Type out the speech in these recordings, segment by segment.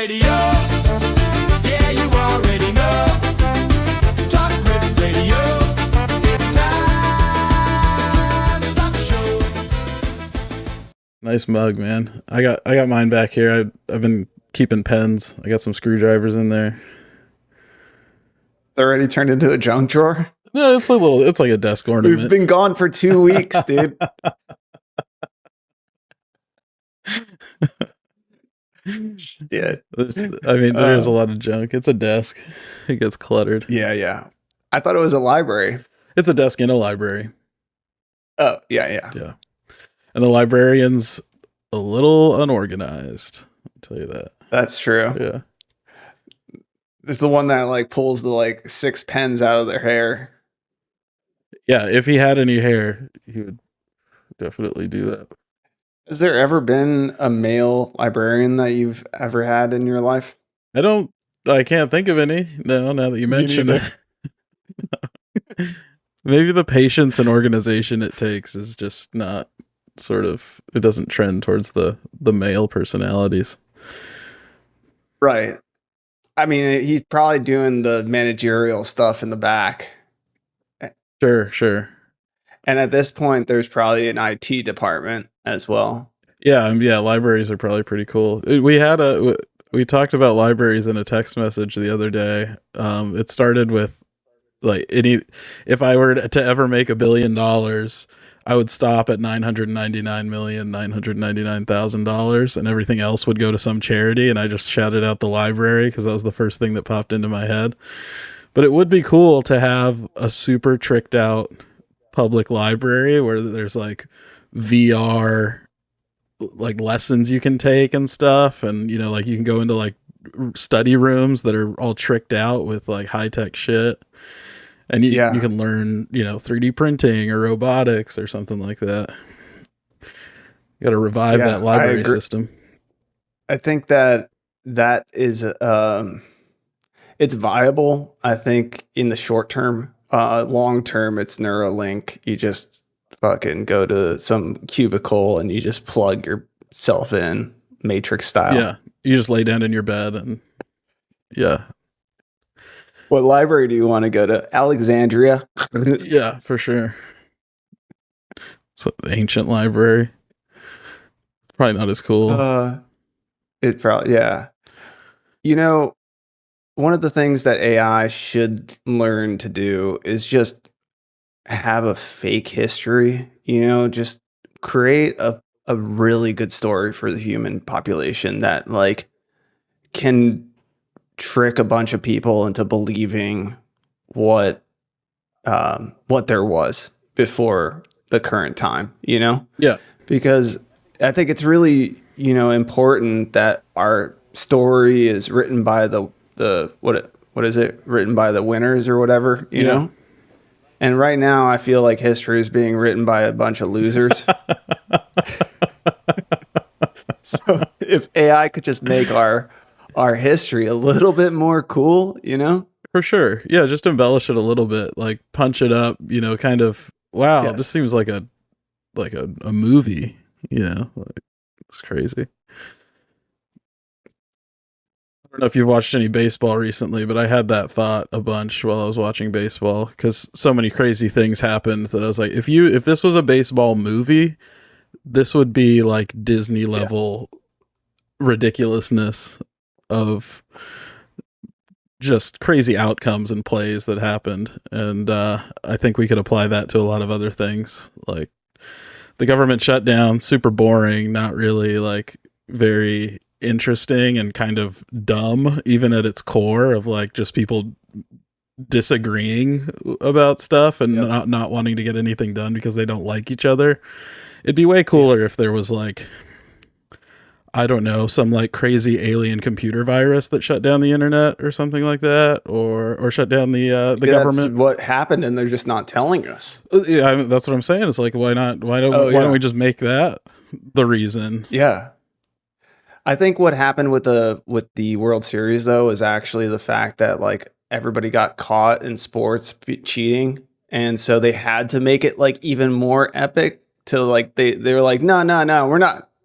Radio. Yeah, you already know. Talk Riff Radio. It's time to start the show. Nice mug, man. I got mine back here. I've been keeping pens. I got some screwdrivers in there. Already turned into a junk drawer? No, it's like a desk ornament. We've been gone for 2 weeks, dude. Shit. There's a lot of junk. It's a desk. It gets cluttered. Yeah. I thought it was a library. It's a desk in a library. Oh, yeah. Yeah. And the librarian's a little unorganized. I'll tell you that. That's true. Yeah. It's the one that like pulls the like 6 pens out of their hair. Yeah, if he had any hair, he would definitely do that. Has there ever been a male librarian that you've ever had in your life? I can't think of any. No, now that you mention it. Maybe the patience and organization it takes is just not it doesn't trend towards the male personalities. Right. I mean, he's probably doing the managerial stuff in the back. Sure. And at this point, there's probably an IT department as well. Yeah, libraries are probably pretty cool. We talked about libraries in a text message the other day. It started with like if I were to ever make $1 billion, I would stop at $999,999,000 and everything else would go to some charity, and I just shouted out the library because that was the first thing that popped into my head. But it would be cool to have a super tricked out public library where there's like VR like lessons you can take and stuff, and like you can go into like study rooms that are all tricked out with like high-tech shit, and you can learn 3D printing or robotics or something like that. You got to revive that library system. I think that is it's viable. I think in the short term. Long term, it's Neuralink. You just fucking go to some cubicle and you just plug yourself in, Matrix style. Yeah, you just lay down in your bed and yeah. What library do you want to go to? Alexandria? Yeah, for sure. It's an ancient library. Probably not as cool. It probably, yeah. One of the things that AI should learn to do is just have a fake history, just create a really good story for the human population that like can trick a bunch of people into believing what there was before the current time, Yeah. Because I think it's really, important that our story is written by the what is it, written by the winners or whatever, you know? And right now I feel like history is being written by a bunch of losers. So if AI could just make our history a little bit more cool, For sure. Yeah, just embellish it a little bit, like punch it up, kind of, wow, This seems like a movie, like, it's crazy. I don't know if you've watched any baseball recently, but I had that thought a bunch while I was watching baseball because so many crazy things happened that I was like, if this was a baseball movie, this would be like Disney level ridiculousness of just crazy outcomes and plays that happened. And I think we could apply that to a lot of other things, like the government shutdown, super boring, not really like very interesting and kind of dumb even at its core of like just people disagreeing about stuff and not wanting to get anything done because they don't like each other. It'd be way cooler if there was like, I don't know, some like crazy alien computer virus that shut down the internet or something like that, or shut down the government. That's what happened, and they're just not telling us. Yeah, that's what I'm saying. It's like, why not? Why don't we just make that the reason? Yeah. I think what happened with the World Series though is actually the fact that like everybody got caught in sports cheating, and so they had to make it like even more epic to like they were like no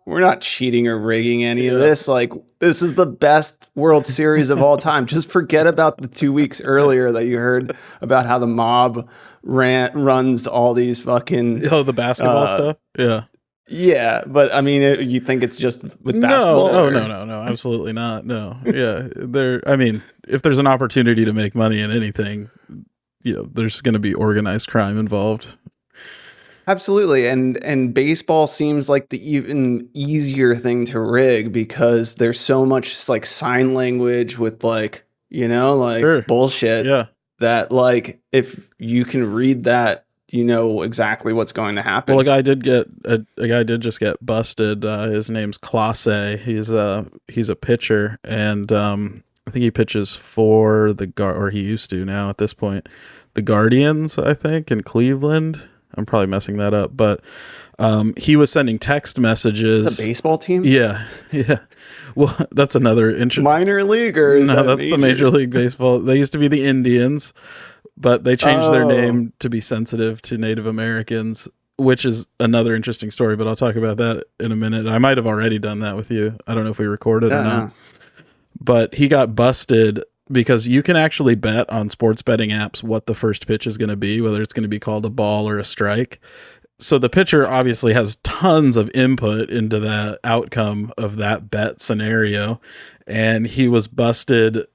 we're we're not cheating or rigging any of Yeah. this. Like, this is the best World Series of all time. Just forget about the 2 weeks earlier that you heard about how the mob runs all these fucking Oh, the basketball stuff. Yeah. Yeah, but I mean, you think it's just with basketball? No, absolutely not. No, yeah, I mean, if there's an opportunity to make money in anything, there's going to be organized crime involved. Absolutely, and baseball seems like the even easier thing to rig because there's so much like sign language with like Sure. bullshit. Yeah. That like if you can read that, you know exactly what's going to happen. Well, a guy did just get busted. His name's Clase. He's a pitcher, and I think he pitches for or he used to now at this point, the Guardians, I think, in Cleveland. I'm probably messing that up, but he was sending text messages. It's a baseball team? Yeah. Well, that's another interesting minor league, or is that's the Major League Baseball. They used to be the Indians, but they changed their name to be sensitive to Native Americans, which is another interesting story, but I'll talk about that in a minute. I might have already done that with you. I don't know if we recorded or not. No. But he got busted because you can actually bet on sports betting apps what the first pitch is going to be, whether it's going to be called a ball or a strike. So the pitcher obviously has tons of input into the outcome of that bet scenario. And he was busted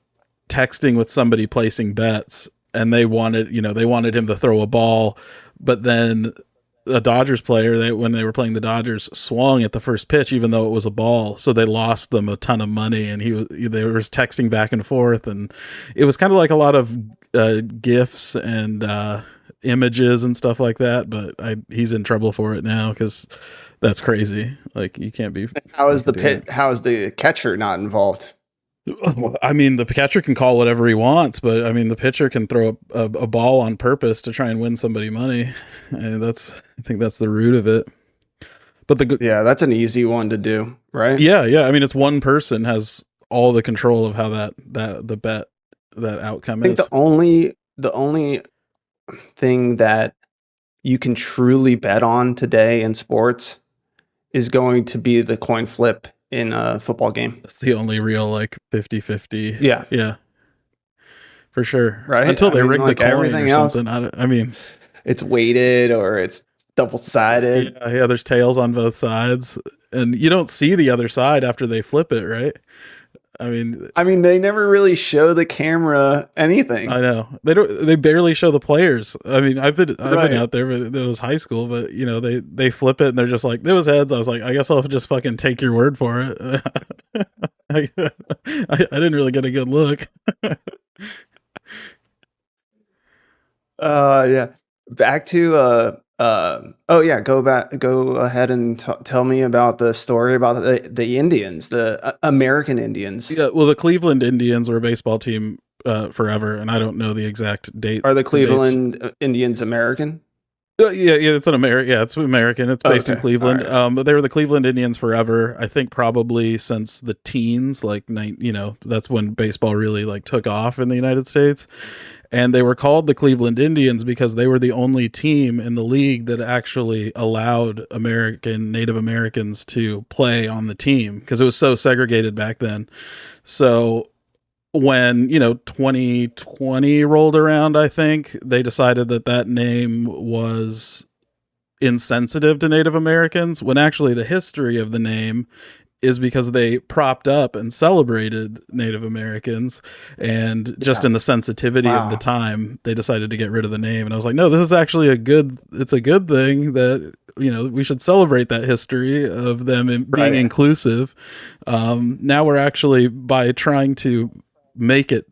texting with somebody placing bets, and they wanted him to throw a ball, but then a Dodgers player, when they were playing the Dodgers, swung at the first pitch, even though it was a ball. So they lost them a ton of money, and they were texting back and forth. And it was kind of like a lot of GIFs and images and stuff like that. But he's in trouble for it now because that's crazy. Like, you can't be. How is the catcher not involved? I mean, the catcher can call whatever he wants, but I mean, the pitcher can throw a ball on purpose to try and win somebody money. And I think that's the root of it. But that's an easy one to do, right? Yeah. I mean, it's one person has all the control of how that outcome is. The only thing that you can truly bet on today in sports is going to be the coin flip in a football game. That's the only real 50-50. Yeah. For sure. Right. Until they rig the coin or something. I mean, it's weighted or it's double-sided. Yeah, there's tails on both sides, and you don't see the other side after they flip it, right? I mean, they never really show the camera anything. I know. They barely show the players. I mean, I've been out there, but it was high school, but they flip it and they're just like, it was heads. I was like, I guess I'll just fucking take your word for it. I didn't really get a good look. Yeah. Back to go ahead and tell me about the story about the Indians, the American Indians. Yeah, well, the Cleveland Indians were a baseball team forever, and I don't know the exact date. Are the Cleveland Indians American? It's an American. Yeah, it's American. It's based in Cleveland. Right. But they were the Cleveland Indians forever. I think probably since the teens, that's when baseball really took off in the United States. And they were called the Cleveland Indians because they were the only team in the league that actually allowed Native Americans to play on the team because it was so segregated back then. So when 2020 rolled around, I think they decided that name was insensitive to Native Americans, when actually the history of the name is because they propped up and celebrated Native Americans, and just in the sensitivity of the time, they decided to get rid of the name. And I was like, no, this is actually a good thing that, we should celebrate that history of them being inclusive. Now we're actually, by trying to make it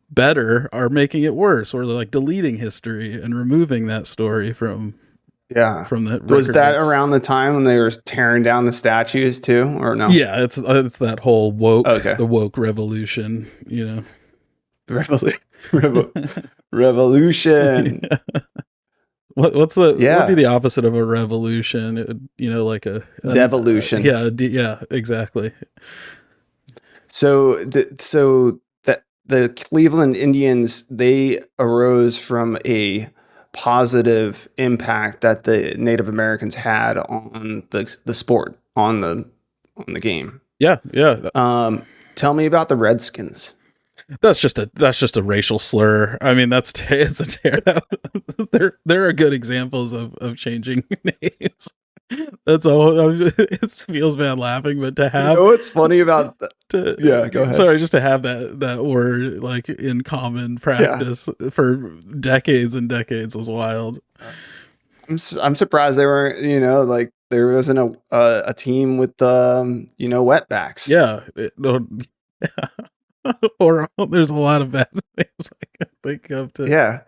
better, are making it worse. We're deleting history and removing that story from the was that books. Around the time when they were tearing down the statues too, or no? Yeah, it's that whole the woke revolution, revolution. Yeah. What would be the opposite of a revolution? Like a devolution. Yeah, exactly. So the Cleveland Indians, they arose from a positive impact that the Native Americans had on the sport. on the game. Yeah, yeah. Tell me about the Redskins. That's just a racial slur. I mean, it's a tear. There are good examples of changing names. That's all. It feels bad laughing, but to have, You know what's funny about that? Yeah, go ahead. Sorry, just to have that word like in common practice for decades and decades was wild. I'm surprised they weren't, like there wasn't a team with wetbacks. Yeah. Or there's a lot of bad names I can think of. Yeah.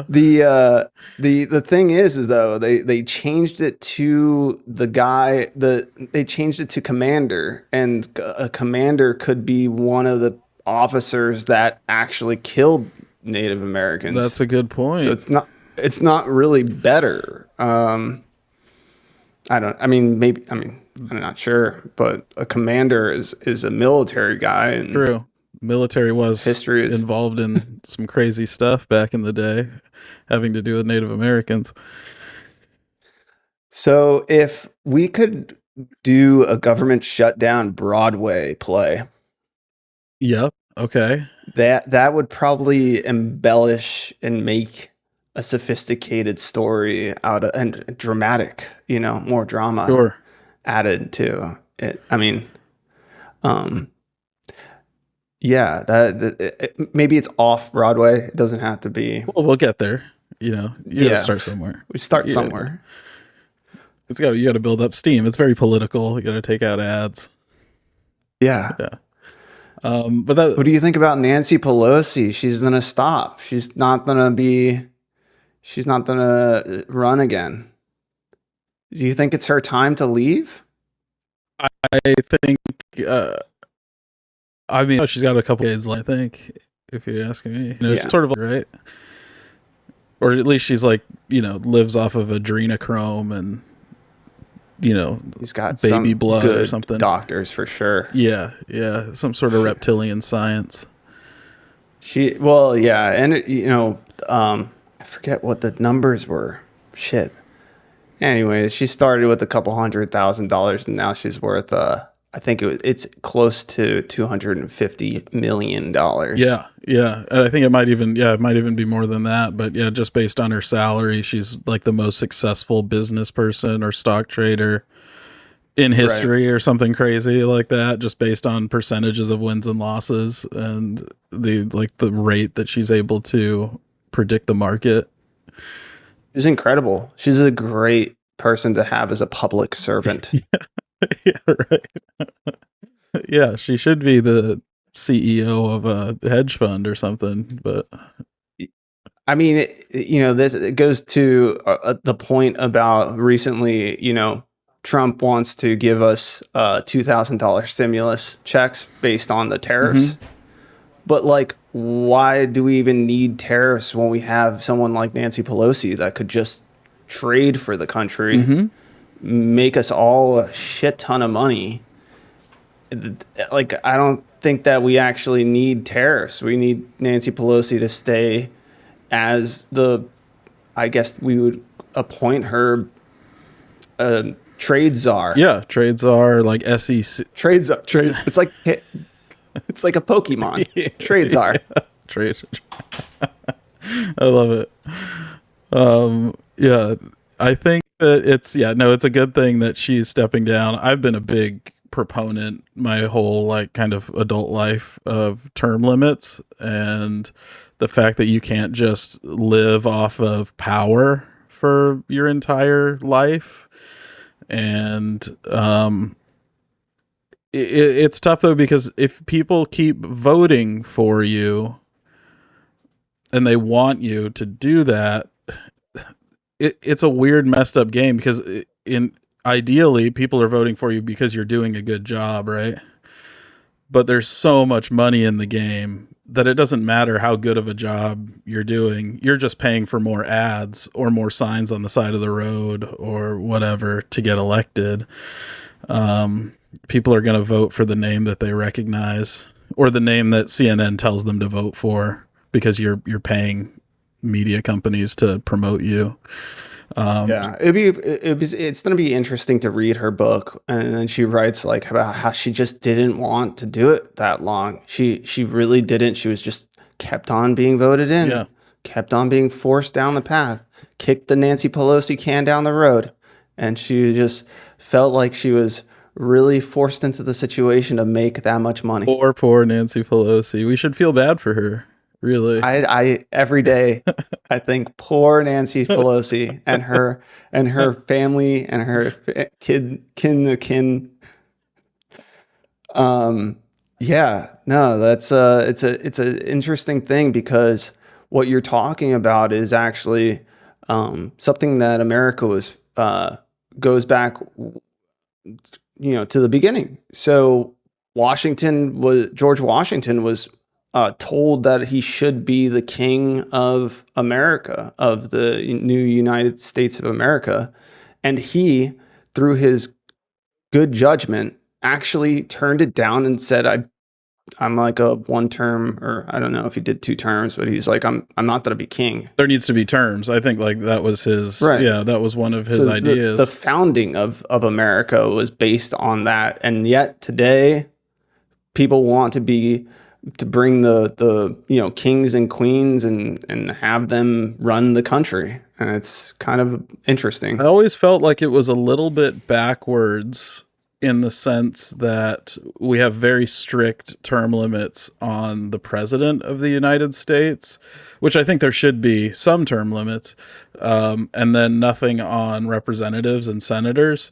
The thing is though they changed it to they changed it to commander, and a commander could be one of the officers that actually killed Native Americans. That's a good point. So it's not really better. I'm not sure, but a commander is a military guy. It's true. Military was history is involved in some crazy stuff back in the day, having to do with Native Americans. So if we could do a government shutdown Broadway play. Yep. Okay. That would probably embellish and make a sophisticated story out of, and dramatic, more drama added to it. I mean, maybe it's off Broadway. It doesn't have to be. Well, we'll get there. You gotta start somewhere. We start somewhere. You got to build up steam. It's very political. You got to take out ads. Yeah. But what do you think about Nancy Pelosi? She's gonna stop. She's not gonna run again. Do you think it's her time to leave? I think. She's got a couple kids. I think, if you're asking me, it's sort of right, or at least she's like, lives off of adrenochrome and. He's got baby some blood good or something. Doctors for sure. Yeah, some sort of reptilian science. And I forget what the numbers were. Shit. Anyways, she started with a couple $100,000, and now she's worth I think it's close to $250 million. Yeah. And I think it might even be more than that. But yeah, just based on her salary, she's like the most successful business person or stock trader in history, or something crazy like that, just based on percentages of wins and losses and the rate that she's able to predict the market. She's incredible. She's a great person to have as a public servant. Yeah, right. Yeah, she should be the CEO of a hedge fund or something. But I mean, it goes to the point about recently, Trump wants to give us $2,000 stimulus checks based on the tariffs. Mm-hmm. But why do we even need tariffs when we have someone like Nancy Pelosi that could just trade for the country? Mm-hmm. Make us all a shit ton of money. I don't think that we actually need tariffs. We need Nancy Pelosi to stay as I guess we would appoint her trade czar. Yeah, trade czar, like SEC. Trade czar. It's like a Pokemon. Trade czar. Trade. I love it. Yeah, I think that it's a good thing that she's stepping down. I've been a big proponent my whole kind of adult life of term limits, and the fact that you can't just live off of power for your entire life. And it's tough though, because if people keep voting for you and they want you to do that, it's a weird, messed up game, because ideally people are voting for you because you're doing a good job, right? But there's so much money in the game that it doesn't matter how good of a job you're doing. You're just paying for more ads or more signs on the side of the road or whatever to get elected. People are going to vote for the name that they recognize, or the name that CNN tells them to vote for, because you're paying media companies to promote you. Yeah, it's going to be interesting to read her book, and then she writes like about how she just didn't want to do it that long. She really didn't. She was just kept on being voted in, Yeah. kept on being forced down the path, kicked the Nancy Pelosi can down the road, and she just felt like she was really forced into the situation to make that much money. Poor Nancy Pelosi. We should feel bad for her. Really. I every day I think poor Nancy Pelosi and her family and her kin. Yeah, no, that's it's an interesting thing, because what you're talking about is actually something that America was goes back, to the beginning. So George Washington was told that he should be the king of America, of the new United States of America. And he, through his good judgment, actually turned it down and said, I'm like a one term, or I don't know if he did 2 terms, but he's like, I'm not going to be king. There needs to be terms. I think like that was his, Right. Yeah, that was one of his ideas. The founding of America was based on that. And yet today, people want to bring the kings and queens and have them run the country. And it's kind of interesting. I always felt like it was a little bit backwards, in the sense that we have very strict term limits on the president of the United States, which I think there should be some term limits, and then nothing on representatives and senators.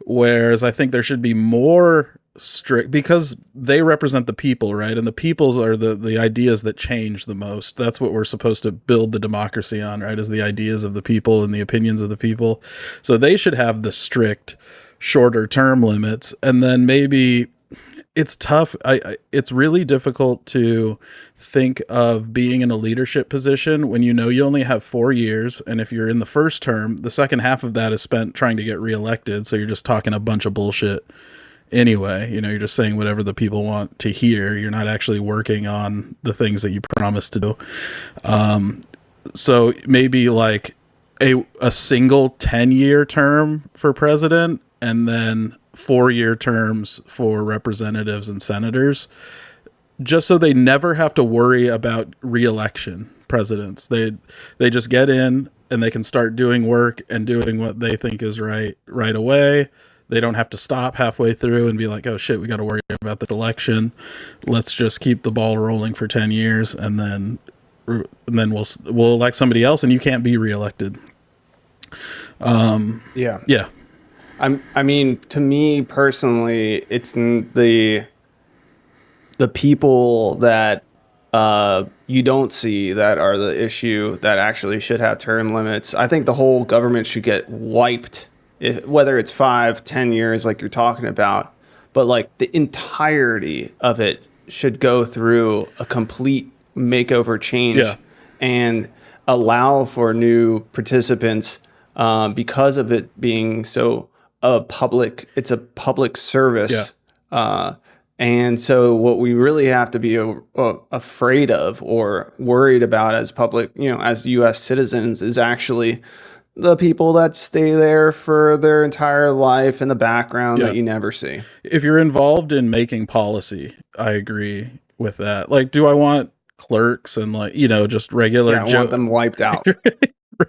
Whereas I think there should be more strict, because they represent the people, right? And the peoples are the ideas that change the most. That's what we're supposed to build the democracy on, right? Is the ideas of the people and the opinions of the people. So they should have the strict shorter term limits. And then maybe it's tough. It's really difficult to think of being in a leadership position when you only have 4 years. And if you're in the first term, the second half of that is spent trying to get reelected. So you're just talking a bunch of bullshit anyway. You're just saying whatever the people want to hear. You're not actually working on the things that you promised to do. So maybe like a single 10-year term for president, and then 4-year terms for representatives and senators, just so they never have to worry about re-election presidents. They just get in and they can start doing work and doing what they think is right away. They don't have to stop halfway through and be like, oh shit, we got to worry about the election. Let's just keep the ball rolling for 10 years and then we'll elect somebody else and you can't be re-elected. Yeah. I mean, to me personally, it's the people that you don't see that are the issue that actually should have term limits. I think the whole government should get wiped, whether it's 5-10 years like you're talking about, but like the entirety of it should go through a complete makeover change. Yeah. And allow for new participants, because of it being so it's a public service. Yeah. And so what we really have to be afraid of or worried about as as U.S. citizens is actually the people that stay there for their entire life in the background that you never see. If you're involved in making policy, I agree with that. Like, do I want clerks and just regular I want them wiped out.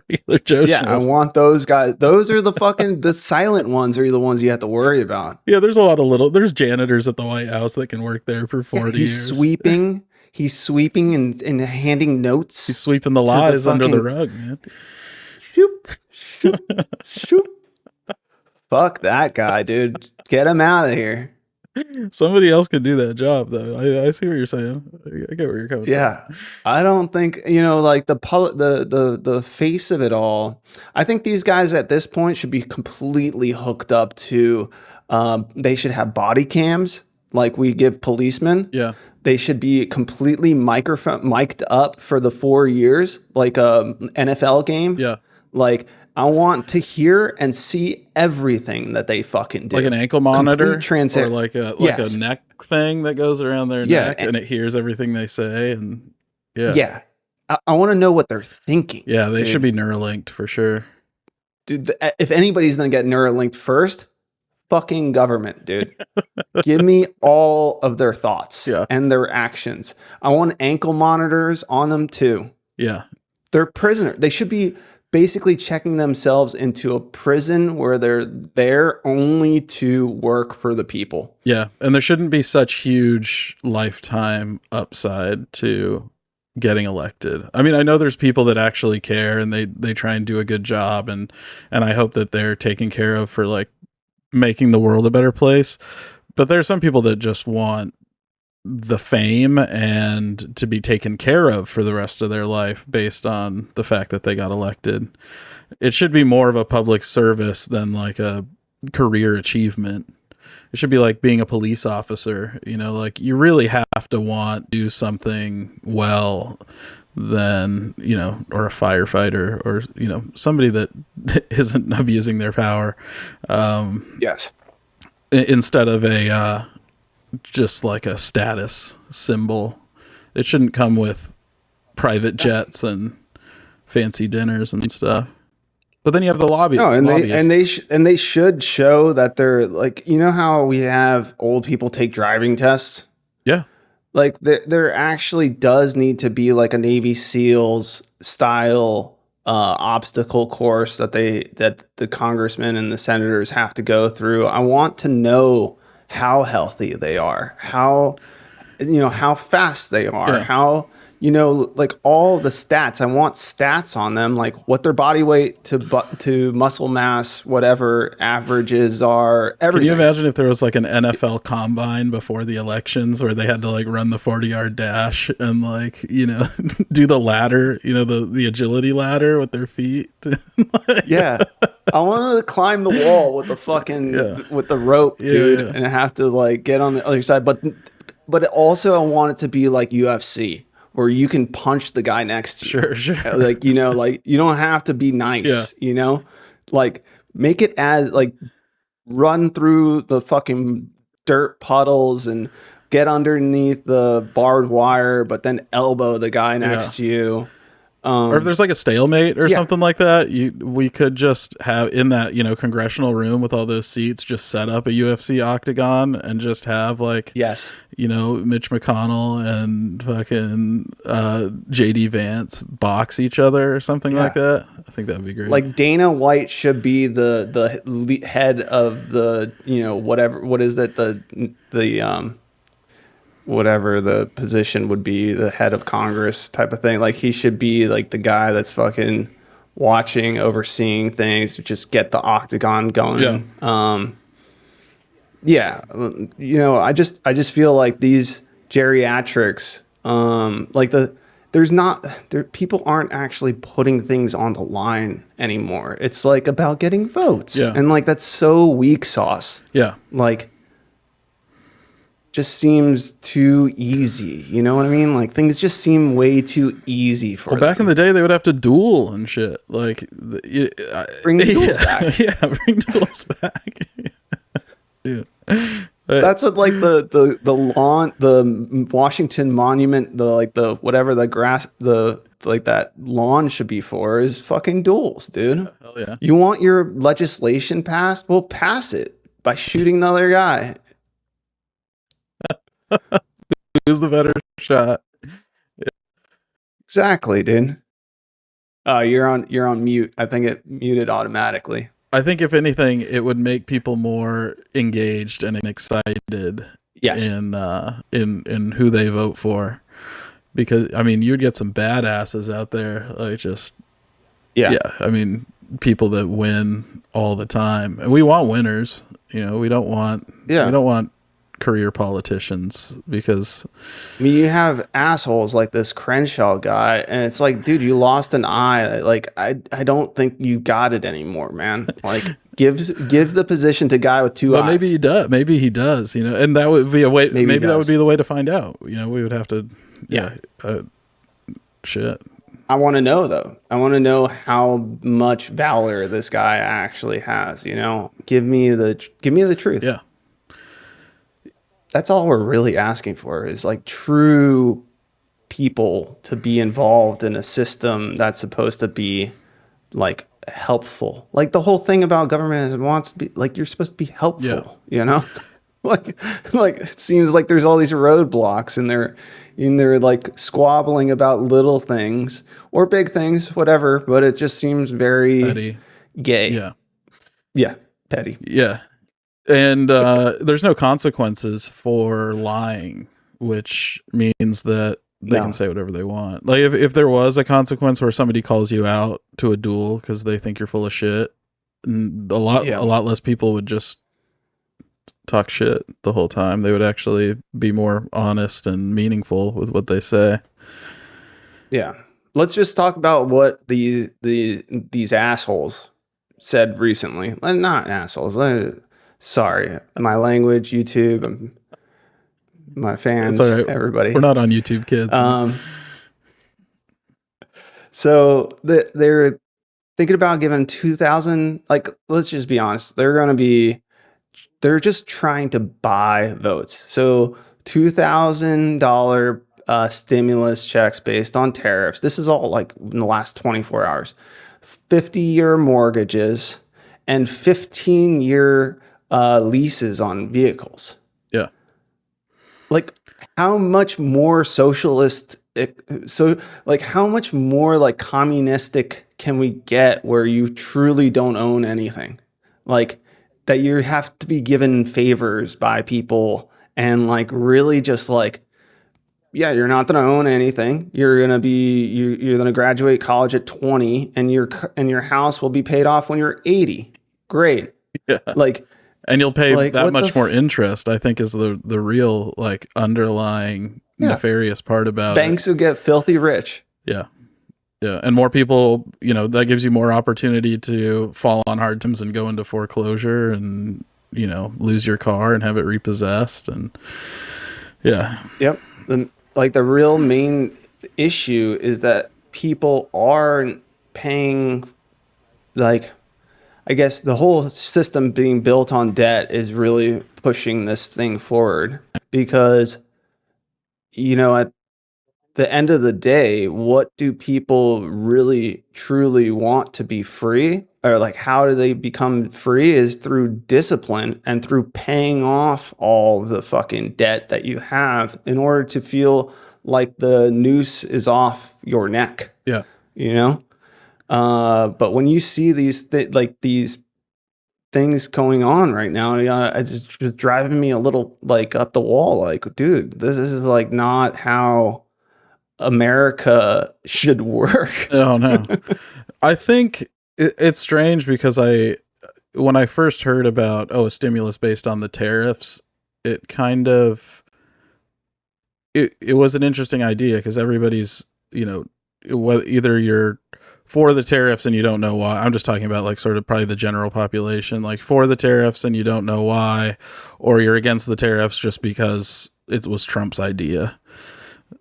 Regular Joe Yeah, shows. I want those guys. Those are the silent ones are the ones you have to worry about. Yeah, there's a lot of there's janitors at the White House that can work there for 40 years. He's sweeping and handing notes. He's sweeping the lies under the rug, man. Shoop, shoop, shoop. Fuck that guy, dude. Get him out of here. Somebody else could do that job, though. I see what you're saying. I get where you're coming from. Yeah, I don't think like the face of it all. I think these guys at this point should be completely hooked up to. They should have body cams like we give policemen. Yeah, they should be completely mic'd up for the 4 years, like a NFL game. Yeah, like. I want to hear and see everything that they fucking do. Like an ankle monitor, or like a yes. neck thing that goes around their neck, and it hears everything they say. And I want to know what they're thinking. Yeah, they should be Neuralinked for sure. dude, if anybody's gonna get Neuralink first, fucking government, dude. Give me all of their thoughts and their actions. I want ankle monitors on them too. Yeah. They're prisoners. They should be basically checking themselves into a prison where they're there only to work for the people. Yeah. And there shouldn't be such huge lifetime upside to getting elected. I mean, I know there's people that actually care and they try and do a good job, and I hope that they're taken care of for like making the world a better place. But there are some people that just want the fame and to be taken care of for the rest of their life based on the fact that they got elected. It should be more of a public service than like a career achievement. It should be like being a police officer, you know, like you really have to want to do something well than, you know, or a firefighter or, you know, somebody that isn't abusing their power. Yes. Instead of a, just like a status symbol. It shouldn't come with private jets and fancy dinners and stuff. But then you have the lobby. No, and lobbyists. they should show that they're like, you know how we have old people take driving tests? Yeah. Like there actually does need to be like a Navy SEALs style obstacle course that the congressmen and the senators have to go through. I want to know how healthy they are, how fast they are, how, you know, like all the stats. I want stats on them, like what their body weight to muscle mass, whatever averages are, everything. Can you imagine if there was like an NFL combine before the elections where they had to like run the 40-yard dash and like, you know, do the ladder, you know, the agility ladder with their feet? Yeah. I wanted to climb the wall with the fucking with the rope, dude, and have to like get on the other side. But also I want it to be like UFC, where you can punch the guy next to you. Sure. Like, you know, like you don't have to be nice, you know? Like make it as like run through the fucking dirt puddles and get underneath the barbed wire, but then elbow the guy next to you. Or if there's like a stalemate or something like that, we could just have in that, you know, congressional room with all those seats, just set up a UFC octagon and just have like, you know, Mitch McConnell and fucking JD Vance box each other or something like that. I think that'd be great. Like Dana White should be the head of the, you know, what is that? The whatever the position would be, the head of Congress type of thing. Like he should be like the guy that's fucking watching, overseeing things, just get the octagon going. You know, I just feel like these geriatrics, people aren't actually putting things on the line anymore. It's like about getting votes. And like, that's so weak sauce. Like, just seems too easy. You know what I mean? Like things just seem way too easy for them. Back in the day, they would have to duel and shit. Like bring the duels back. Yeah, bring duels back. Dude. That's what like the lawn, the Washington Monument, the grass, that lawn should be for is fucking duels, dude. Hell yeah. You want your legislation passed? Well, pass it by shooting the other guy. Who's the better shot? Exactly, dude. You're on mute. I think it muted automatically. I think if anything, it would make people more engaged and excited in who they vote for. Because I mean, you'd get some badasses out there, like just I mean, people that win all the time, and we want winners. You know, we don't want career politicians, because I mean, you have assholes like this Crenshaw guy, and it's like, dude, you lost an eye. Like, I don't think you got it anymore, man. Like, give the position to guy with two eyes. Maybe he does. Maybe he does. You know, and that would be a way. Maybe that would be the way to find out. You know, we would have to. Shit. I want to know though. I want to know how much valor this guy actually has. You know, give me the truth. Yeah. That's all we're really asking for, is like true people to be involved in a system that's supposed to be like helpful. Like the whole thing about government is it wants to be like you're supposed to be helpful, you know? like it seems like there's all these roadblocks and they're like squabbling about little things or big things, whatever, but it just seems very Petty. gay. Yeah. Yeah, petty. Yeah. And there's no consequences for lying, which means that they can say whatever they want. Like if there was a consequence where somebody calls you out to a duel because they think you're full of shit, a lot less people would just talk shit the whole time. They would actually be more honest and meaningful with what they say. Yeah. Let's just talk about what these assholes said recently. Not assholes. Sorry, my language, YouTube, my fans, It's all right. everybody. We're not on YouTube, kids. So they're thinking about giving 2,000. Like, let's just be honest. They're just trying to buy votes. So $2,000 stimulus checks based on tariffs. This is all like in the last 24 hours. 50-year mortgages and 15-year leases on vehicles. Yeah. Like how much more socialist, how much more like communistic can we get where you truly don't own anything? Like that you have to be given favors by people and like really just like, yeah, you're not going to own anything. You're going to graduate college at 20 and your house will be paid off when you're 80. Great. Yeah. Like, and you'll pay like, that much more interest, I think, is the real like underlying nefarious part about banks will get filthy rich. Yeah. Yeah. And more people, that gives you more opportunity to fall on hard times and go into foreclosure and, lose your car and have it repossessed. And yeah. Yep. The real main issue is that people aren't paying, like, I guess the whole system being built on debt is really pushing this thing forward because, at the end of the day, what do people really truly want to be free? Or like, how do they become free is through discipline and through paying off all the fucking debt that you have in order to feel like the noose is off your neck. Yeah. But when you see these things going on right now, it's just driving me a little like up the wall. Like, dude, this is like not how America should work. Oh no. I think it's strange because when I first heard about a stimulus based on the tariffs, it kind of it was an interesting idea because everybody's either you're for the tariffs and you don't know why. I'm just talking about like sort of probably the general population, like for the tariffs and you don't know why, or you're against the tariffs just because it was Trump's idea.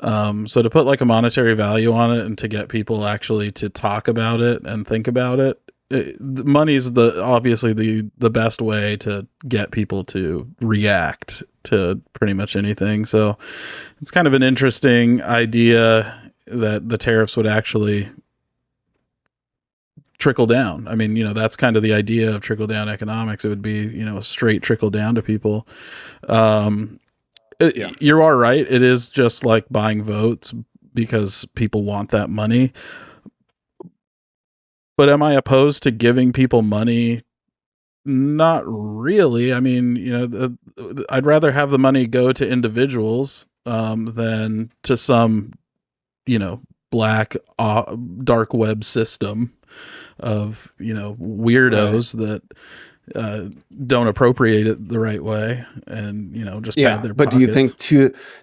So to put like a monetary value on it and to get people actually to talk about it and think about it, money's obviously the best way to get people to react to pretty much anything. So it's kind of an interesting idea that the tariffs would actually trickle down. I mean, that's kind of the idea of trickle down economics. It would be, a straight trickle down to people. You are right. It is just like buying votes because people want that money. But am I opposed to giving people money? Not really. I mean, I'd rather have the money go to individuals than to some, black dark web system of weirdos that don't appropriate it the right way and just pad their but pockets.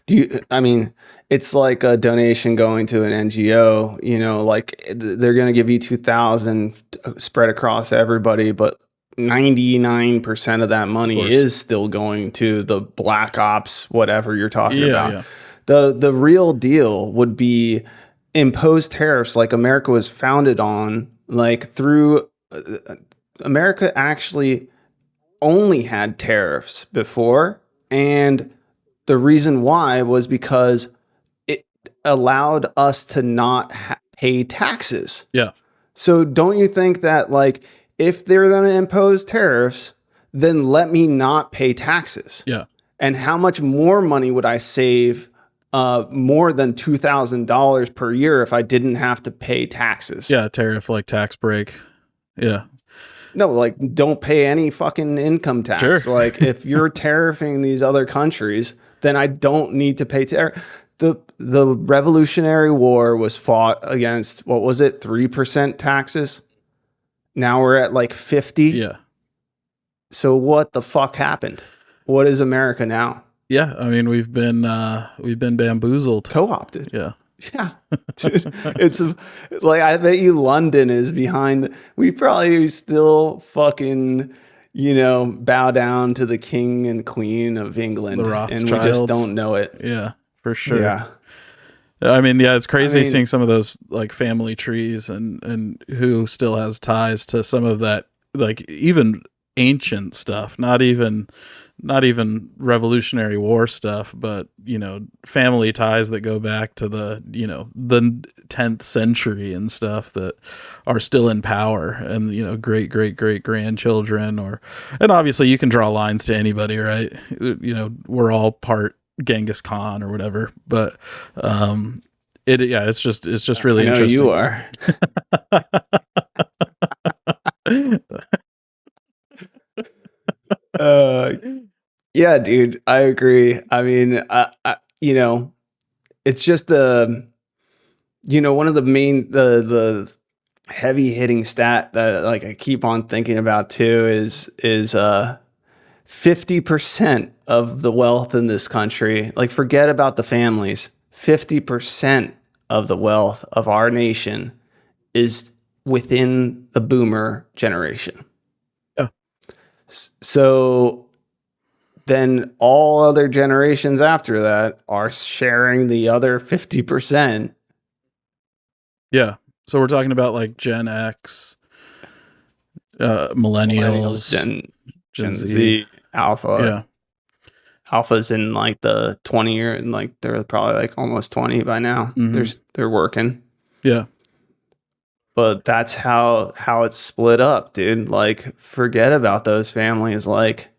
Do you I mean, it's like a donation going to an NGO, like they're going to give you 2,000 spread across everybody, but 99% of that money is still going to the black ops, whatever you're talking about. Yeah. The real deal would be impose tariffs like America was founded on, like through America actually only had tariffs before. And the reason why was because it allowed us to not pay taxes. Yeah. So don't you think that, like, if they're going to impose tariffs, then let me not pay taxes? Yeah. And how much more money would I save, more than $2,000 per year, if I didn't have to pay taxes? Yeah, tariff, like tax break. Yeah. No, like, don't pay any fucking income tax. Sure. Like, if you're tariffing these other countries, then I don't need to pay tariff. The Revolutionary War was fought against, what was it, 3% taxes? Now we're at like 50. Yeah. So what the fuck happened? What is America now? Yeah. I mean, we've been bamboozled. Co-opted. Yeah. Yeah, dude, it's like, I bet you London is behind. We probably still fucking, bow down to the king and queen of England, The and we just Rothschilds. don't know it. Yeah, for sure. Yeah, I mean, yeah, it's crazy seeing some of those like family trees and who still has ties to some of that, like even ancient stuff, not even Revolutionary War stuff, but family ties that go back to the 10th century and stuff that are still in power, and great grandchildren, and obviously you can draw lines to anybody, right? We're all part Genghis Khan or whatever, but it's just really I know interesting. you are. Yeah, dude, I agree. I mean, it's just one of the main, the heavy hitting stat that, like, I keep on thinking about too is 50% of the wealth in this country, like, forget about the families, 50% of the wealth of our nation is within the boomer generation. Yeah. So then all other generations after that are sharing the other 50%. Yeah. So we're talking about like Gen X, millennials, Gen Z, Alpha. Yeah. Alpha's in like the 20 year, and like they're probably like almost 20 by now. Mhm. They're working. Yeah. But that's how it's split up, dude. Like, forget about those families. Like,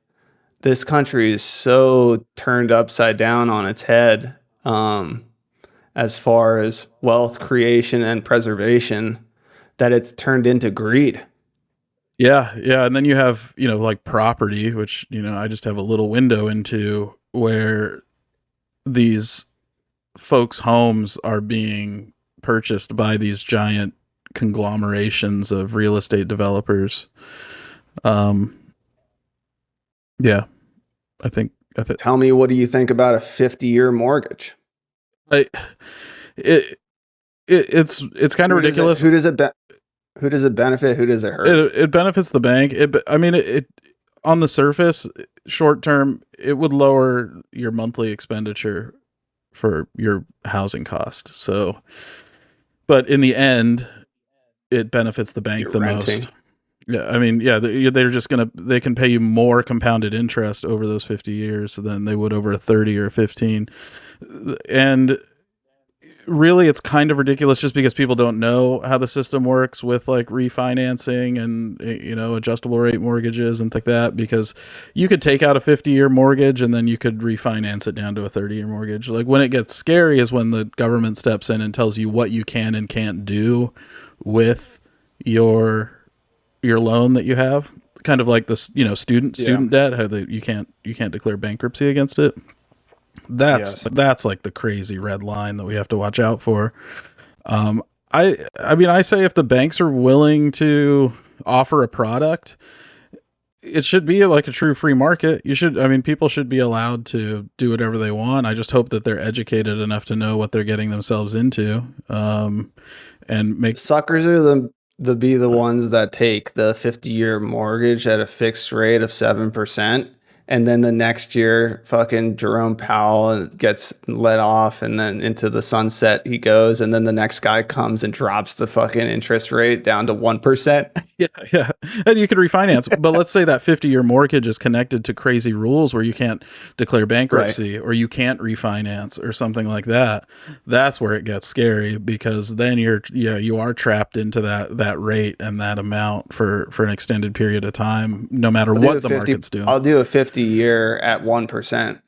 this country is so turned upside down on its head, as far as wealth creation and preservation, that it's turned into greed. Yeah. Yeah. And then you have, like property, which, I just have a little window into, where these folks' homes are being purchased by these giant conglomerations of real estate developers. Yeah, I think. Tell me, what do you think about a 50-year mortgage? It's kind of ridiculous. Who does it benefit? Who does it hurt? It benefits the bank. I mean, it on the surface, short term, it would lower your monthly expenditure for your housing cost. So, but in the end, it benefits the bank the most. Yeah, I mean, yeah, they're just they can pay you more compounded interest over those 50 years than they would over a 30 or 15. And really, it's kind of ridiculous just because people don't know how the system works with like refinancing and, adjustable rate mortgages and like that, because you could take out a 50-year mortgage and then you could refinance it down to a 30-year mortgage. Like, when it gets scary is when the government steps in and tells you what you can and can't do with your loan that you have, kind of like the student debt, how you can't declare bankruptcy against it. That's like the crazy red line that we have to watch out for. I mean, I say if the banks are willing to offer a product, it should be like a true free market. People should be allowed to do whatever they want. I just hope that they're educated enough to know what they're getting themselves into. And make suckers are the ones that take the 50-year mortgage at a fixed rate of 7% and then the next year fucking Jerome Powell gets let off, and then into the sunset he goes, and then the next guy comes and drops the fucking interest rate down to 1%. Yeah. And you could refinance. But let's say that 50-year mortgage is connected to crazy rules where you can't declare bankruptcy or you can't refinance or something like that. That's where it gets scary, because then you are trapped into that rate and that amount for an extended period of time, no matter what the market's doing. I'll do a 50-year at 1%.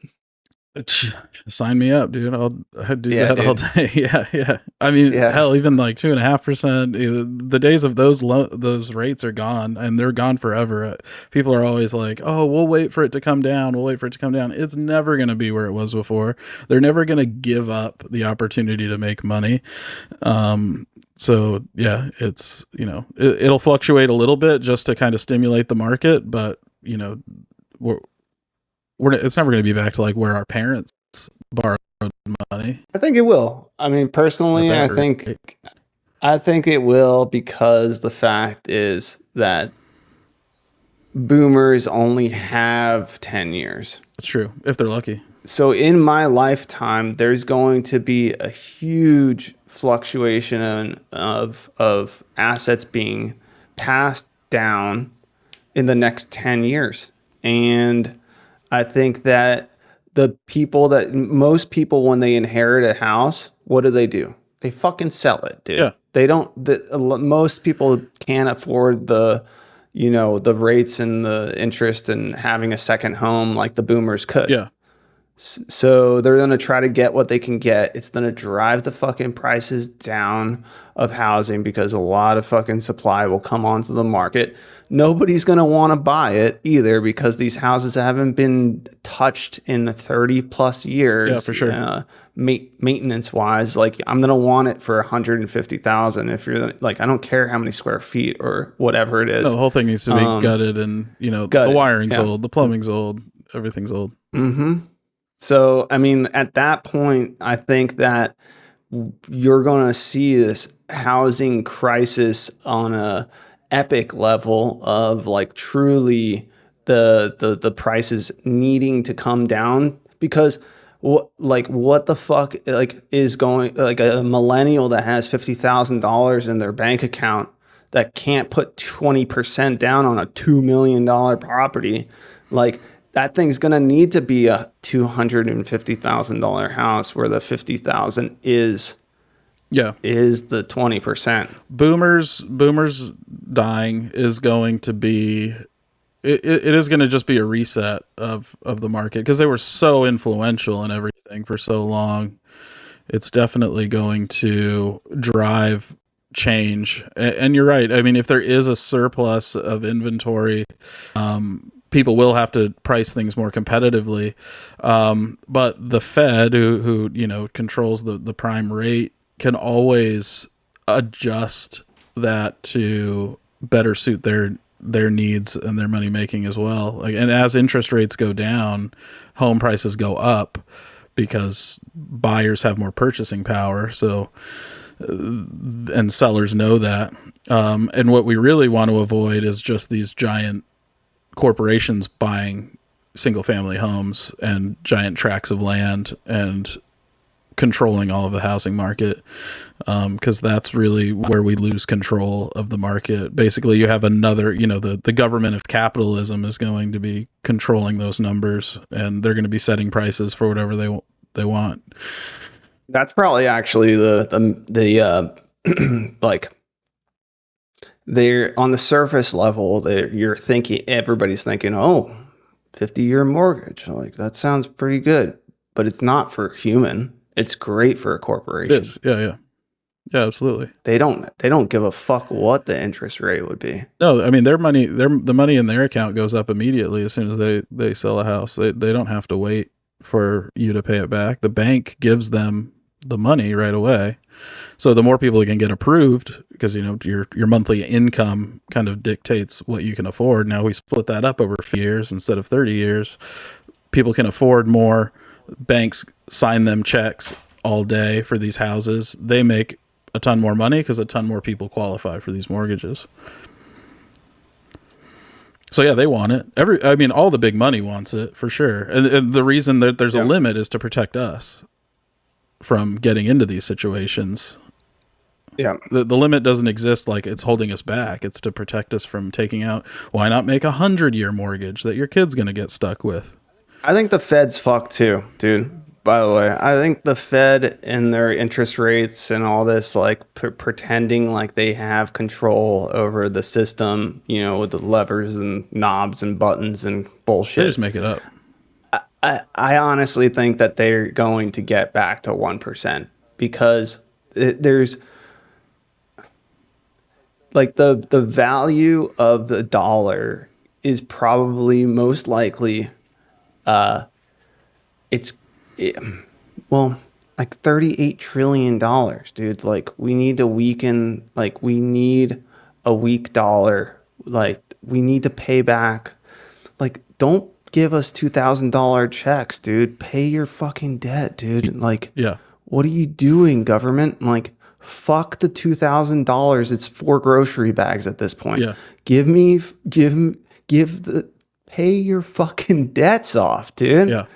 Sign me up, dude. I'll do that dude. all day. Yeah. I mean, hell, even like 2.5%. The days of those rates are gone, and they're gone forever. People are always like, "Oh, we'll wait for it to come down. We'll wait for it to come down." It's never going to be where it was before. They're never going to give up the opportunity to make money. So yeah, it's it'll fluctuate a little bit just to kind of stimulate the market, but it's never going to be back to like where our parents borrowed money. I think it will. I mean, personally, I think it will, because the fact is that boomers only have 10 years. It's true, if they're lucky. So in my lifetime, there's going to be a huge fluctuation of assets being passed down in the next 10 years. And I think that most people, when they inherit a house, what do? They fucking sell it, dude. Yeah. Most people can't afford the rates and the interest and having a second home like the boomers could. Yeah. So they're going to try to get what they can get. It's going to drive the fucking prices down of housing, because a lot of fucking supply will come onto the market. Nobody's going to want to buy it either, because these houses haven't been touched in 30 plus years. Yeah, for sure. Maintenance wise, like, I'm going to want it for $150,000. If you're like, I don't care how many square feet or whatever it is. No, the whole thing needs to be gutted, and the wiring's old, the plumbing's old, everything's old. Mm-hmm. So, I mean, at that point, I think that you're going to see this housing crisis on a epic level of like truly the prices needing to come down, because what the fuck is going, like, a millennial that has $50,000 in their bank account that can't put 20% down on a $2 million property, like, that thing's going to need to be a $250,000 house where the $50,000 is the 20%. Boomers dying is going to be, it is going to just be a reset of the market, because they were so influential in everything for so long. It's definitely going to drive change. And you're right. I mean, if there is a surplus of inventory, people will have to price things more competitively. But the Fed, who controls the prime rate, can always adjust that to better suit their needs and their money making as well. Like, and as interest rates go down, home prices go up, because buyers have more purchasing power. So, and sellers know that. And what we really want to avoid is just these giant corporations buying single family homes and giant tracts of land and controlling all of the housing market, because that's really where we lose control of the market. Basically, you have another, the government of capitalism is going to be controlling those numbers, and they're going to be setting prices for whatever they want. That's probably actually the like, they're on the surface level, everybody's thinking, oh, 50-year mortgage, like, that sounds pretty good, but it's not for human. It's great for a corporation. It is. Yeah, absolutely. They don't give a fuck what the interest rate would be. No, I mean, the money in their account goes up immediately as soon as they sell a house. They don't have to wait for you to pay it back. The bank gives them the money right away. So the more people that can get approved, because your monthly income kind of dictates what you can afford. Now we split that up over 4 years instead of 30 years. People can afford more. Banks sign them checks all day for these houses. They make a ton more money because a ton more people qualify for these mortgages. So yeah, they want it. I mean, all the big money wants it for sure. And the reason that there's a limit is to protect us from getting into these situations. Yeah. The limit doesn't exist like it's holding us back. It's to protect us from taking out. Why not make 100-year mortgage that your kid's going to get stuck with? I think the Fed's fucked too, dude. By the way, I think the Fed and their interest rates and all this, like pretending like they have control over the system, you know, with the levers and knobs and buttons and bullshit. They just make it up. I honestly think that they're going to get back to 1% because there's like the value of the dollar is probably most likely like $38 trillion, dude. Like we need to weaken, like we need a weak dollar. Like we need to pay back. Like don't give us $2,000 checks, dude. Pay your fucking debt, dude. Like, Yeah. what are you doing, government? Like, fuck the $2,000. It's 4 grocery bags at this point. Yeah. Pay your fucking debts off, dude. Yeah.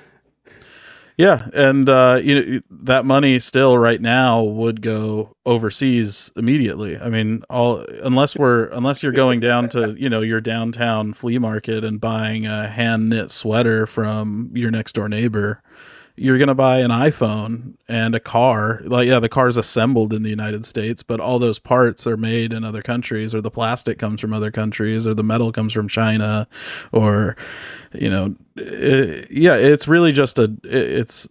Yeah, and that money still right now would go overseas immediately. I mean, unless you're going down to your downtown flea market and buying a hand knit sweater from your next door neighbor, you're gonna buy an iPhone and a car. Like, yeah, the car's assembled in the United States, but all those parts are made in other countries, or the plastic comes from other countries, or the metal comes from China, or it's really just it's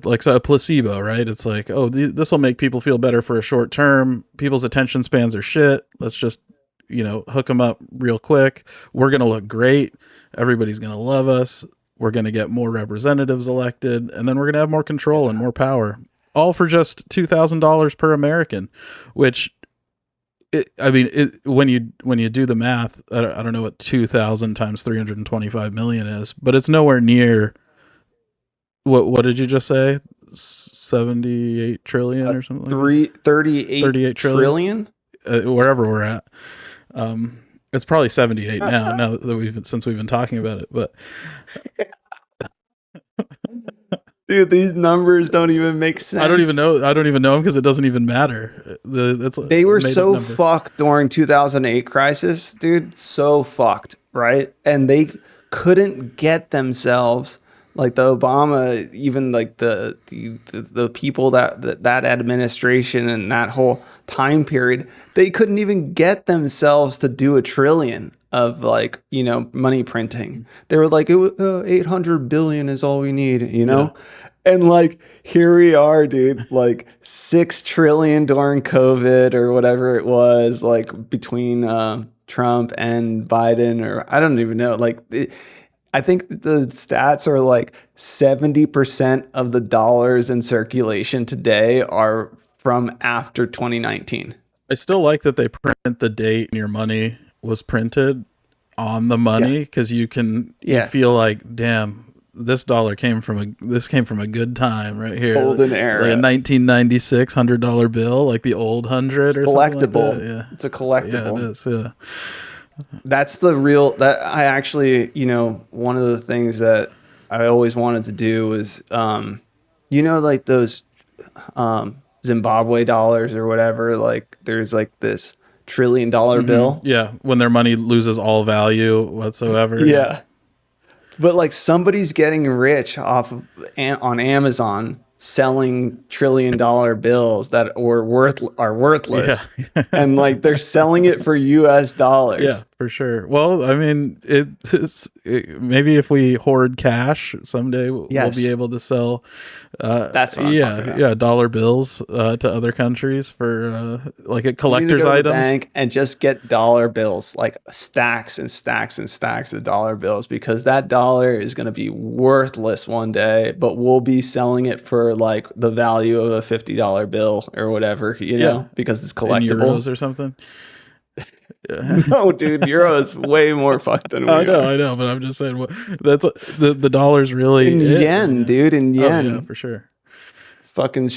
like a placebo, right? It's like, oh, this will make people feel better for a short term. People's attention spans are shit. Let's just hook them up real quick. We're gonna look great. Everybody's gonna love us. We're going to get more representatives elected, and then we're going to have more control and more power, all for just $2,000 per American, which, when you do the math, I don't know what 2,000 times 325 million is, but it's nowhere near, what did you just say? 78 trillion or something? 38 trillion? Wherever we're at. It's probably 78 now that since we've been talking about it, but dude, these numbers don't even make sense. I don't even know them because it doesn't even matter. They were so fucked during 2008 crisis, dude, so fucked, right? And they couldn't get themselves, like the Obama, even like the people that administration and that whole time period, they couldn't even get themselves to do $1 trillion of money printing. They were like, 800 billion is all we need, Yeah. And like, here we are, dude, like 6 trillion during COVID or whatever it was, like between Trump and Biden, or I don't even know. Like, I think the stats are like 70% of the dollars in circulation today are from after 2019. I still like that they print the date and your money was printed on the money, because you feel like, damn, this dollar came from a good time right here. Golden era. Like a 1996 $100 bill, like the old 100 or collectible. something like that. Yeah. It's a collectible. Yeah, it is. Yeah. That's the real, that I actually, one of the things that I always wanted to do is, like those Zimbabwe dollars or whatever, like there's like this $1 trillion bill. Yeah, when their money loses all value whatsoever. Yeah. But like somebody's getting rich off of, on Amazon selling $1 trillion bills that are worthless. Yeah. And like they're selling it for US dollars. Yeah, for sure. Well, I mean, maybe if we hoard cash someday, we'll be able to sell. That's what I'm talking about. Yeah, dollar bills to other countries for like a collector's items. Bank and just get dollar bills, like stacks and stacks and stacks of dollar bills, because that dollar is going to be worthless one day, but we'll be selling it for like the value of a $50 bill or whatever, because it's collectible. In euros or something. Yeah. No, dude, euro is way more fucked than we are. I know, but I'm just saying, that's the dollar's really in yen, dude. In yen, yeah, for sure. Fucking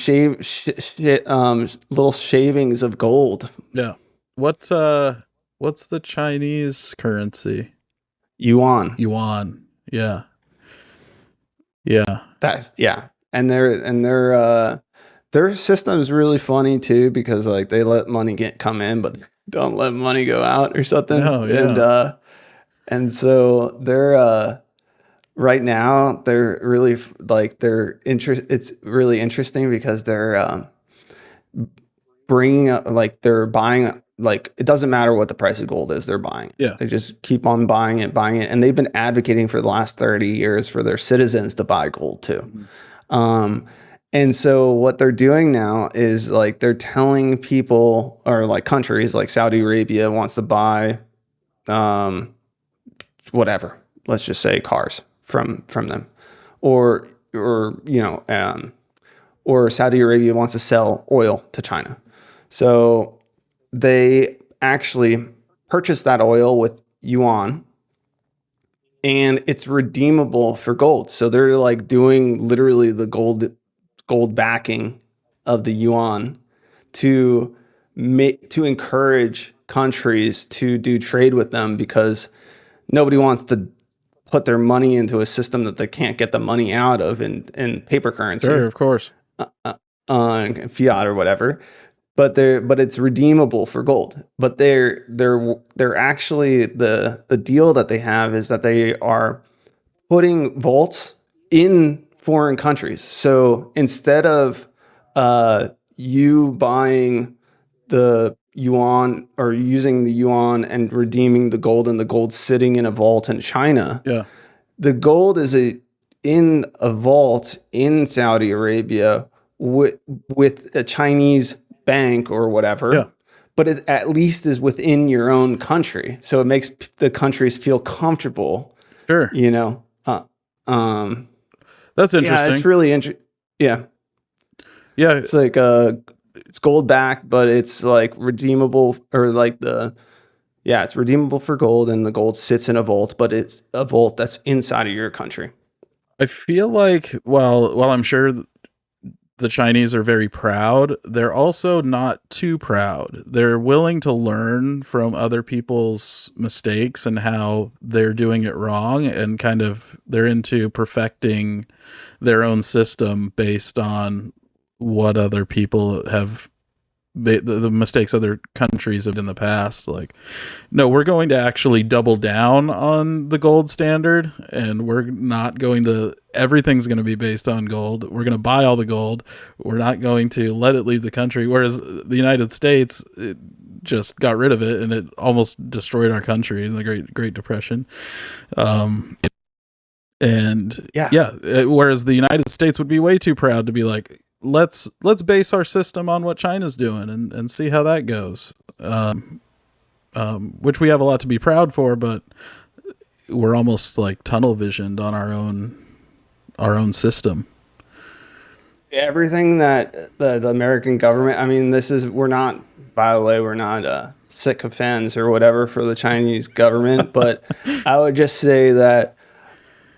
little shavings of gold. Yeah. What's the Chinese currency? yuan. Yuan. Yeah. Yeah. And their system is really funny too, because like they let money come in, but don't let money go out or something. No, yeah. And so they're right now they're really it's really interesting because they're bringing like they're buying, like it doesn't matter what the price of gold is, they're buying it. Yeah. They just keep on buying it, and they've been advocating for the last 30 years for their citizens to buy gold too. And so what they're doing now is like they're telling people, or like countries like Saudi Arabia wants to buy whatever, let's just say cars from them, or or Saudi Arabia wants to sell oil to China. So they actually purchase that oil with yuan, and it's redeemable for gold. So they're like doing literally the gold backing of the yuan to encourage countries to do trade with them, because nobody wants to put their money into a system that they can't get the money out of in paper currency. Sure, of course. Fiat or whatever, but it's redeemable for gold. But they're actually the deal that they have is that they are putting vaults in foreign countries. So instead of you buying the yuan or using the yuan and redeeming the gold, and the gold sitting in a vault in China, Yeah. the gold is in a vault in Saudi Arabia with a Chinese bank or whatever. Yeah. But it at least is within your own country, so it makes the countries feel comfortable. Sure. You know, That's interesting. Yeah, it's really interesting. Yeah, Yeah. it's like it's gold backed, but it's like redeemable, or like it's redeemable for gold, and the gold sits in a vault, but it's a vault that's inside of your country. I feel like while I'm sure the Chinese are very proud, they're also not too proud. They're willing to learn from other people's mistakes and how they're doing it wrong, and kind of they're into perfecting their own system based on what other people have, the mistakes other countries have in the past. Like, no, we're going to actually double down on the gold standard, and we're not going to, everything's going to be based on gold. We're going to buy all the gold. We're not going to let it leave the country. Whereas the United States, it just got rid of it, and it almost destroyed our country in the Great Depression. Whereas the United States would be way too proud to be like, let's base our system on what China's doing and see how that goes. Which we have a lot to be proud for, but we're almost like tunnel visioned on our own system. Everything that the American government, I mean, we're not sycophants or whatever for the Chinese government, but I would just say that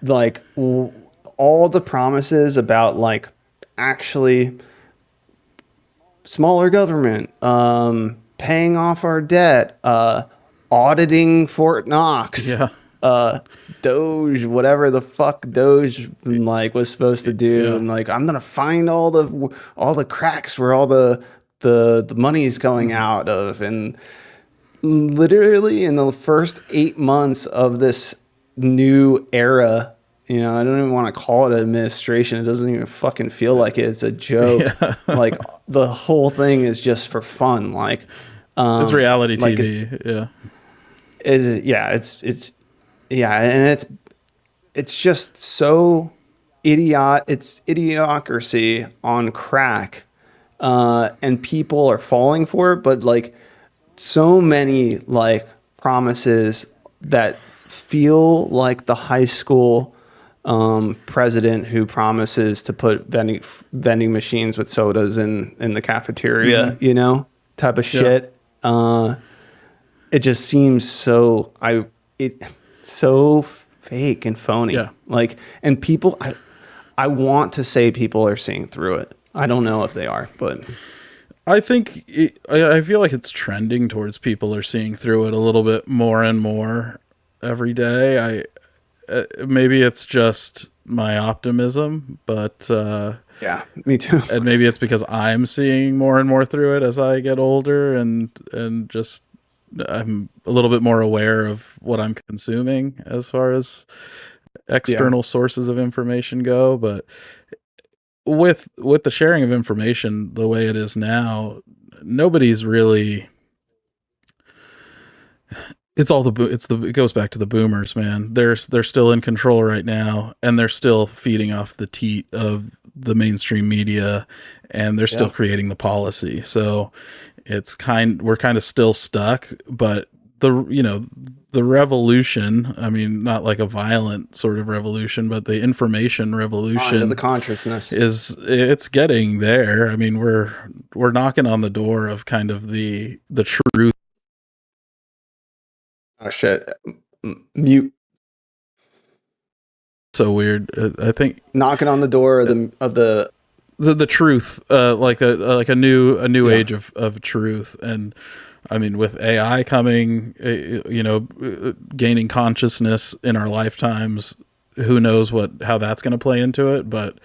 like all the promises about like actually smaller government, paying off our debt, auditing Fort Knox, Doge, whatever the fuck Doge like was supposed to do, and like I'm gonna find all the cracks where all the money's going out of, and literally in the first 8 months of this new era. You know, I don't even want to call it an administration. It doesn't even fucking feel like it. It's a joke. Yeah. Like the whole thing is just for fun. Like it's reality TV. It's just so It's idiocracy on crack, and people are falling for it. But like so many like promises that feel like the high school president who promises to put vending machines with sodas in the cafeteria, you know, type of shit. It just seems so fake and phony. Yeah. Like, and people, I want to say people are seeing through it. I don't know if they are, but I think I feel like it's trending towards people are seeing through it a little bit more and more. every day. Maybe it's just my optimism, but Yeah, me too. and maybe it's because I'm seeing more and more through it as I get older, and just I'm a little bit more aware of what I'm consuming as far as external sources of information go. But with the sharing of information the way it is now, nobody's really. It goes back to the boomers, man. They're still in control right now, and they're still feeding off the teat of the mainstream media, and they're still creating the policy. So we're kind of still stuck, but the revolution, I mean, not like a violent sort of revolution, but the information revolution, The consciousness it's getting there. I mean, we're knocking on the door of kind of the truth. Oh shit! Mute. So weird. I think Knocking on the door of the truth, like a new age of truth. And I mean, with AI coming, gaining consciousness in our lifetimes, who knows how that's going to play into it, but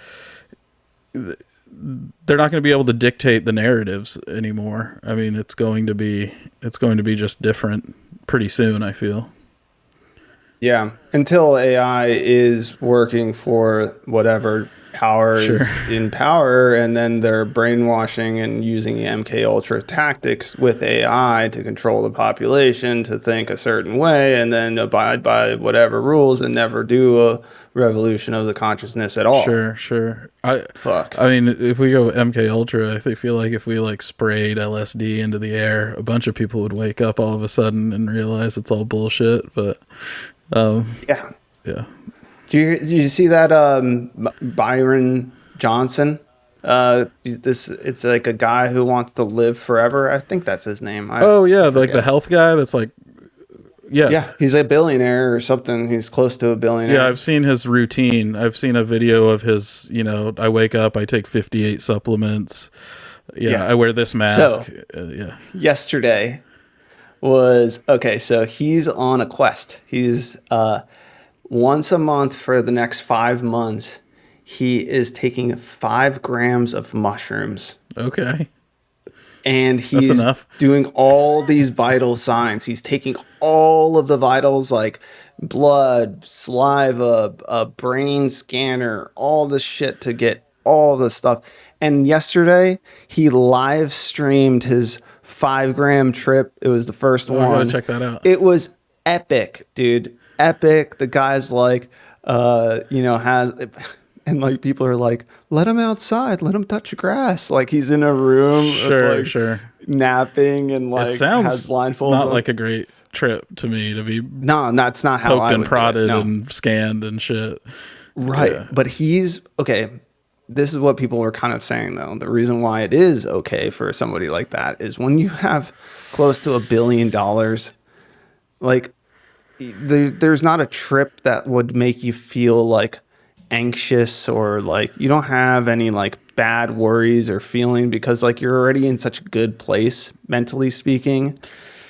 they're not going to be able to dictate the narratives anymore. I mean, it's going to be just different pretty soon, I feel. Yeah, until AI is working for whatever power is in power, and then they're brainwashing and using MK Ultra tactics with AI to control the population to think a certain way, and then abide by whatever rules and never do a revolution of the consciousness at all. Sure. I mean, if we go MK Ultra, I feel like if we like sprayed LSD into the air, a bunch of people would wake up all of a sudden and realize it's all bullshit. But yeah. Yeah. Do you see that Byron Johnson? It's like a guy who wants to live forever. I think that's his name. Like the health guy that's like, yeah, he's a billionaire or something. He's close to a billionaire. Yeah, I've seen his routine. I've seen a video of his, I wake up, I take 58 supplements. Yeah. I wear this mask. So, yesterday was, so he's on a quest. He's once a month for the next 5 months, he is taking 5 grams of mushrooms. Okay. And he's doing all these vital signs. He's taking all of the vitals like blood, saliva, a brain scanner, all this shit to get all the stuff. And yesterday he live streamed his 5-gram trip. It was the first one. I gotta check that out. It was epic, dude. Epic. The guy's like, and like people are like, let him outside, let him touch grass. Like he's in a room, napping and like it sounds has blindfolds not on. like a great trip to me to be. No, that's not how poked I and would prodded do it. No. and scanned and shit. Right, Yeah. but he's okay. This is what people were kind of saying though. The reason why it is okay for somebody like that is when you have close to $1 billion, like there's not a trip that would make you feel like anxious or like you don't have any like bad worries or feeling because like you're already in such a good place mentally speaking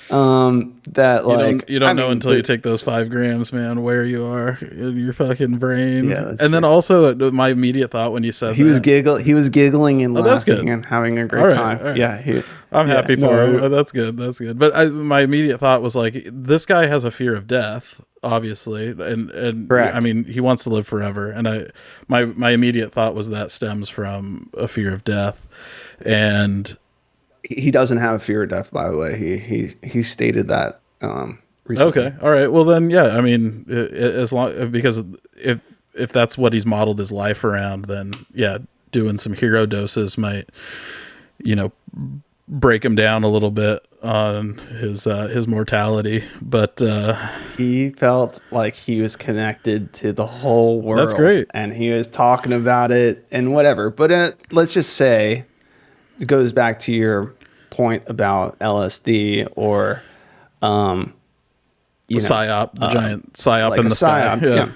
that like you don't know until you take those 5 grams, man, where you are in your fucking brain. Yeah, that's and then also my immediate thought when you said he was giggling and laughing and having a great time. All right. Yeah, I'm happy for him. Oh, that's good. But my immediate thought was like, this guy has a fear of death, obviously, and correct. I mean, he wants to live forever, and my immediate thought was that stems from a fear of death, and he doesn't have a fear of death, by the way. He stated that recently. Okay, all right. Well, then, yeah. I mean, as long because if that's what he's modeled his life around, then yeah, doing some hero doses might, break him down a little bit on his mortality. But he felt like he was connected to the whole world. That's great, and he was talking about it and whatever. But let's just say it goes back to your point about LSD or psyop, the giant psyop like in the psyop, sky. Yeah.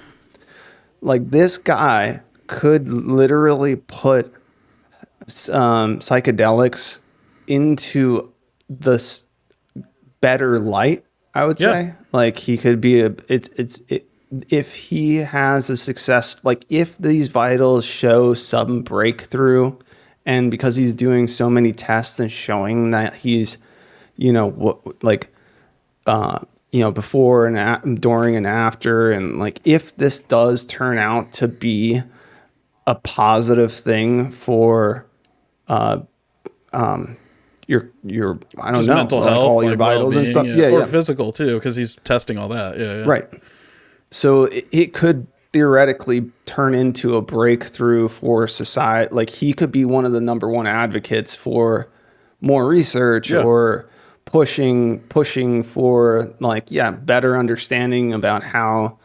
Like this guy could literally put psychedelics into the better light I would say. Like he could be if he has a success, like if these vitals show some breakthrough, and because he's doing so many tests and showing that he's, before and during and after, and like if this does turn out to be a positive thing for your I don't Just know, mental like health, all your like vitals and stuff. well-being, Yeah, or physical too, because he's testing all that. Yeah. right. So it could theoretically turn into a breakthrough for society. Like he could be one of the number one advocates for more research or pushing for better understanding about how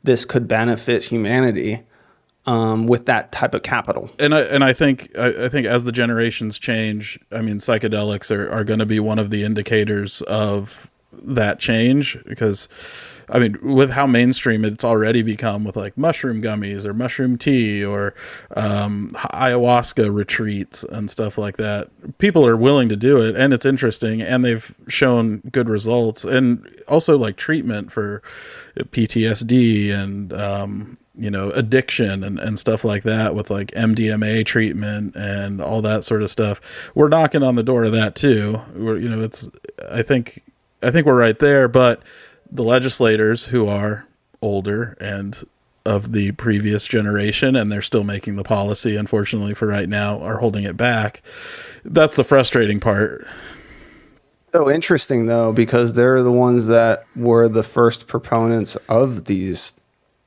this could benefit humanity with that type of capital. And I think as the generations change, I mean, psychedelics are going to be one of the indicators of that change, because I mean, with how mainstream it's already become with like mushroom gummies or mushroom tea or ayahuasca retreats and stuff like that, people are willing to do it, and it's interesting, and they've shown good results, and also like treatment for PTSD and addiction and stuff like that, with like MDMA treatment and all that sort of stuff. We're knocking on the door of that too. I think we're right there, but the legislators, who are older and of the previous generation, and they're still making the policy, unfortunately for right now, are holding it back. That's the frustrating part. So interesting though, because they're the ones that were the first proponents of these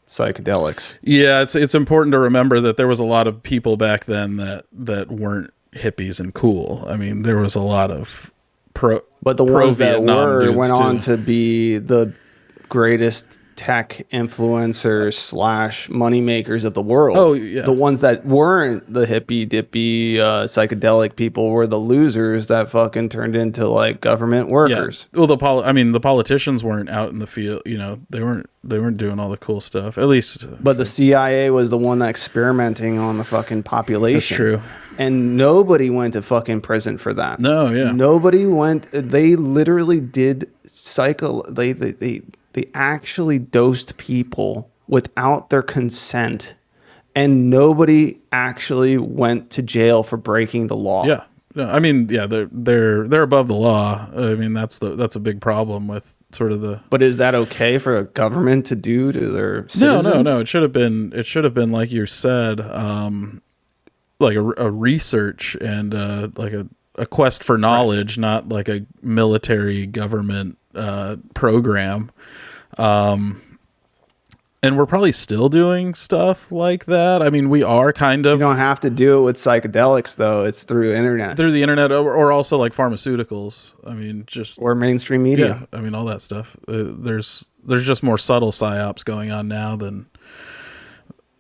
psychedelics. Yeah, it's important to remember that there was a lot of people back then that weren't hippies and cool. I mean, there was a lot of but the ones that Vietnam went too. on to be the greatest tech influencers / money makers of the world. Oh, yeah. The ones that weren't the hippie dippy psychedelic people were the losers that fucking turned into like government workers. Yeah. Well, the politicians weren't out in the field. They weren't doing all the cool stuff. At least, but the CIA was the one that experimenting on the fucking population. That's true. And nobody went to fucking prison for that. No, yeah. Nobody went. They literally did They actually dosed people without their consent, and nobody actually went to jail for breaking the law. Yeah. No, I mean, yeah, they're above the law. I mean, that's a big problem with sort of the. But is that okay for a government to do to their citizens? No. It should have been like you said, like a research and like a quest for knowledge, not like a military government program. And we're probably still doing stuff like that. I mean, we are kind of. You don't have to do it with psychedelics, though. It's through internet. Through the internet, or also like pharmaceuticals. I mean, or mainstream media. Yeah, I mean, all that stuff. There's just more subtle psyops going on now than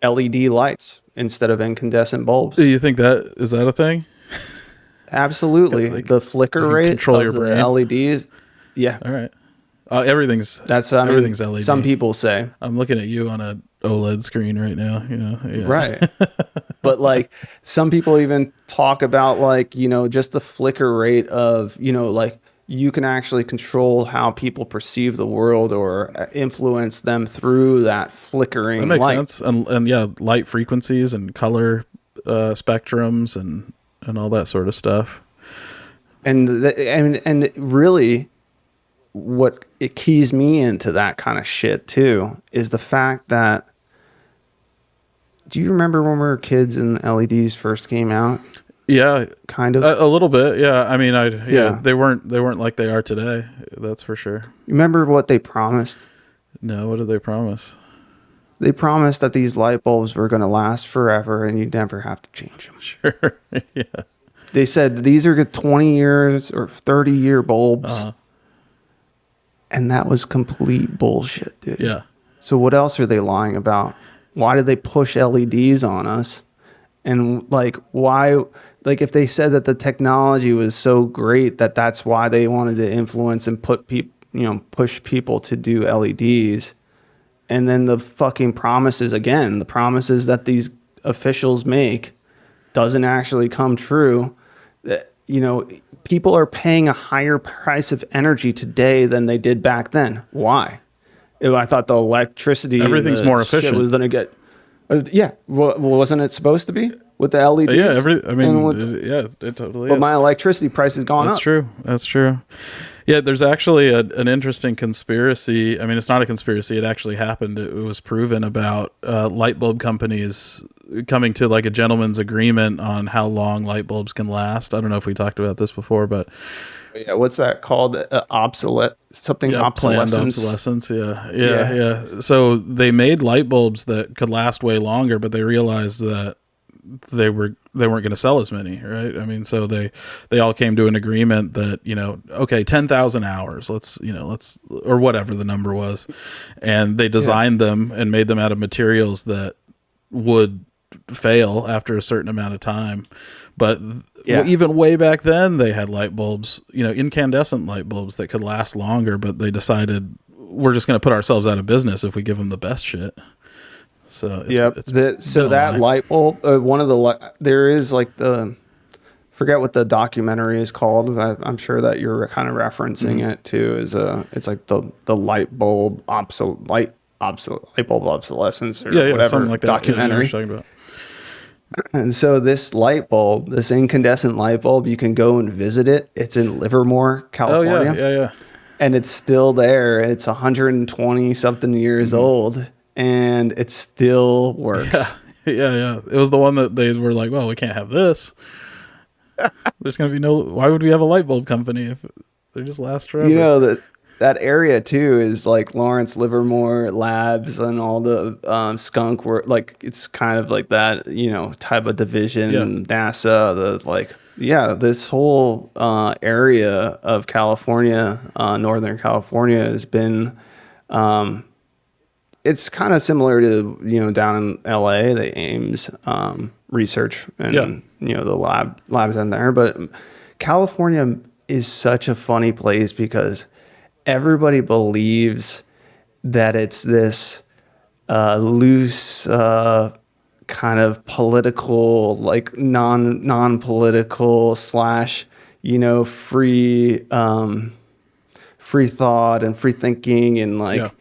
LED lights instead of incandescent bulbs. Do you think that is that a thing? Absolutely. Like, the flicker rate control of your the brain? LEDs. Yeah. All right. Everything's everything's LED. Some people say. I'm looking at you on a OLED screen right now. Yeah. Right. But like some people even talk about like just the flicker rate of like you can actually control how people perceive the world or influence them through that flickering That makes light. sense. And yeah, light frequencies and color spectrums and all that sort of stuff. And really, what it keys me into that kind of shit too is the fact that. Do you remember when we were kids and LEDs first came out? Yeah, kind of a little bit. Yeah, I mean, they weren't like they are today. That's for sure. You remember what they promised? No, what did they promise? They promised that these light bulbs were going to last forever and you'd never have to change them. Sure. Yeah. They said these are 20 years or 30-year bulbs. Uh-huh. And that was complete bullshit, dude. Yeah. So what else are they lying about? Why did they push LEDs on us? And like, why, like if they said that the technology was so great that that's why they wanted to influence and push people to do LEDs. And then the fucking promises that these officials make doesn't actually come true. people are paying a higher price of energy today than they did back then. Why? I thought the electricity, Everything's the more shit efficient. was going to get. Yeah, well, wasn't it supposed to be with the LEDs? Yeah, it totally But is. my electricity price has gone That's up. true. That's true. Yeah, there's actually an interesting conspiracy. I mean, it's not a conspiracy. It actually happened. It was proven about light bulb companies coming to like a gentleman's agreement on how long light bulbs can last. I don't know if we talked about this before, but Yeah, what's that called? Something planned obsolescence. obsolescence. Yeah. So they made light bulbs that could last way longer, but they realized that they weren't going to sell as many, right? I mean, so they all came to an agreement that, okay, 10,000 hours, let's or whatever the number was, and they designed them and made them out of materials that would fail after a certain amount of time. But even way back then, they had light bulbs, incandescent light bulbs that could last longer, but they decided we're just going to put ourselves out of business if we give them the best shit. So that light bulb, there is like forget what the documentary is called. I'm sure that you're kind of referencing it too. It's like the light bulb light bulb obsolescence or whatever, something like that. Documentary. Yeah, And so this light bulb, this incandescent light bulb, you can go and visit it. It's in Livermore, California. Yeah. And it's still there. It's 120 something years old. And it still works. Yeah. It was the one that they were like, well, we can't have this. There's going to be why would we have a light bulb company if they just last forever? That area too is like Lawrence Livermore Labs and all the skunk work. Like it's kind of like that, type of division, NASA, this whole area of California, Northern California has been, it's kind of similar to, down in LA, the Ames research and, the labs in there. But California is such a funny place because everybody believes that it's this loose kind of political, like non-political / free thought and free thinking and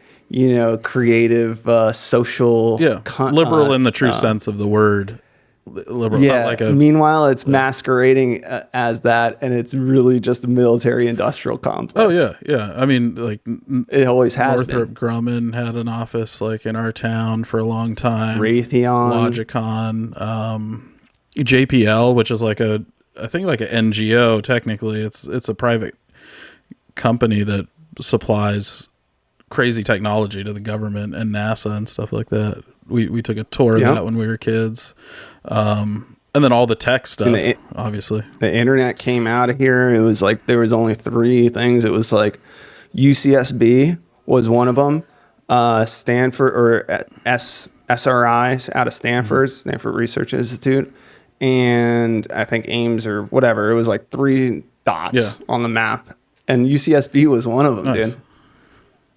creative social liberal in the true sense of the word. Liberal, not like meanwhile it's masquerading as that, and it's really just a military industrial complex. I mean, like it always has Northrop been. Grumman had an office like in our town for a long time. Raytheon, Logicon, JPL, which is like I think like an NGO technically. It's a private company that supplies crazy technology to the government and NASA and stuff like that. We took a tour of that when we were kids. And then all the tech stuff, obviously. The internet came out of here. It was like there was only 3 things. It was like UCSB was one of them. Stanford or SRI out of Stanford, Stanford Research Institute. And I think Ames or whatever. It was like 3 dots on the map. And UCSB was one of them, dude.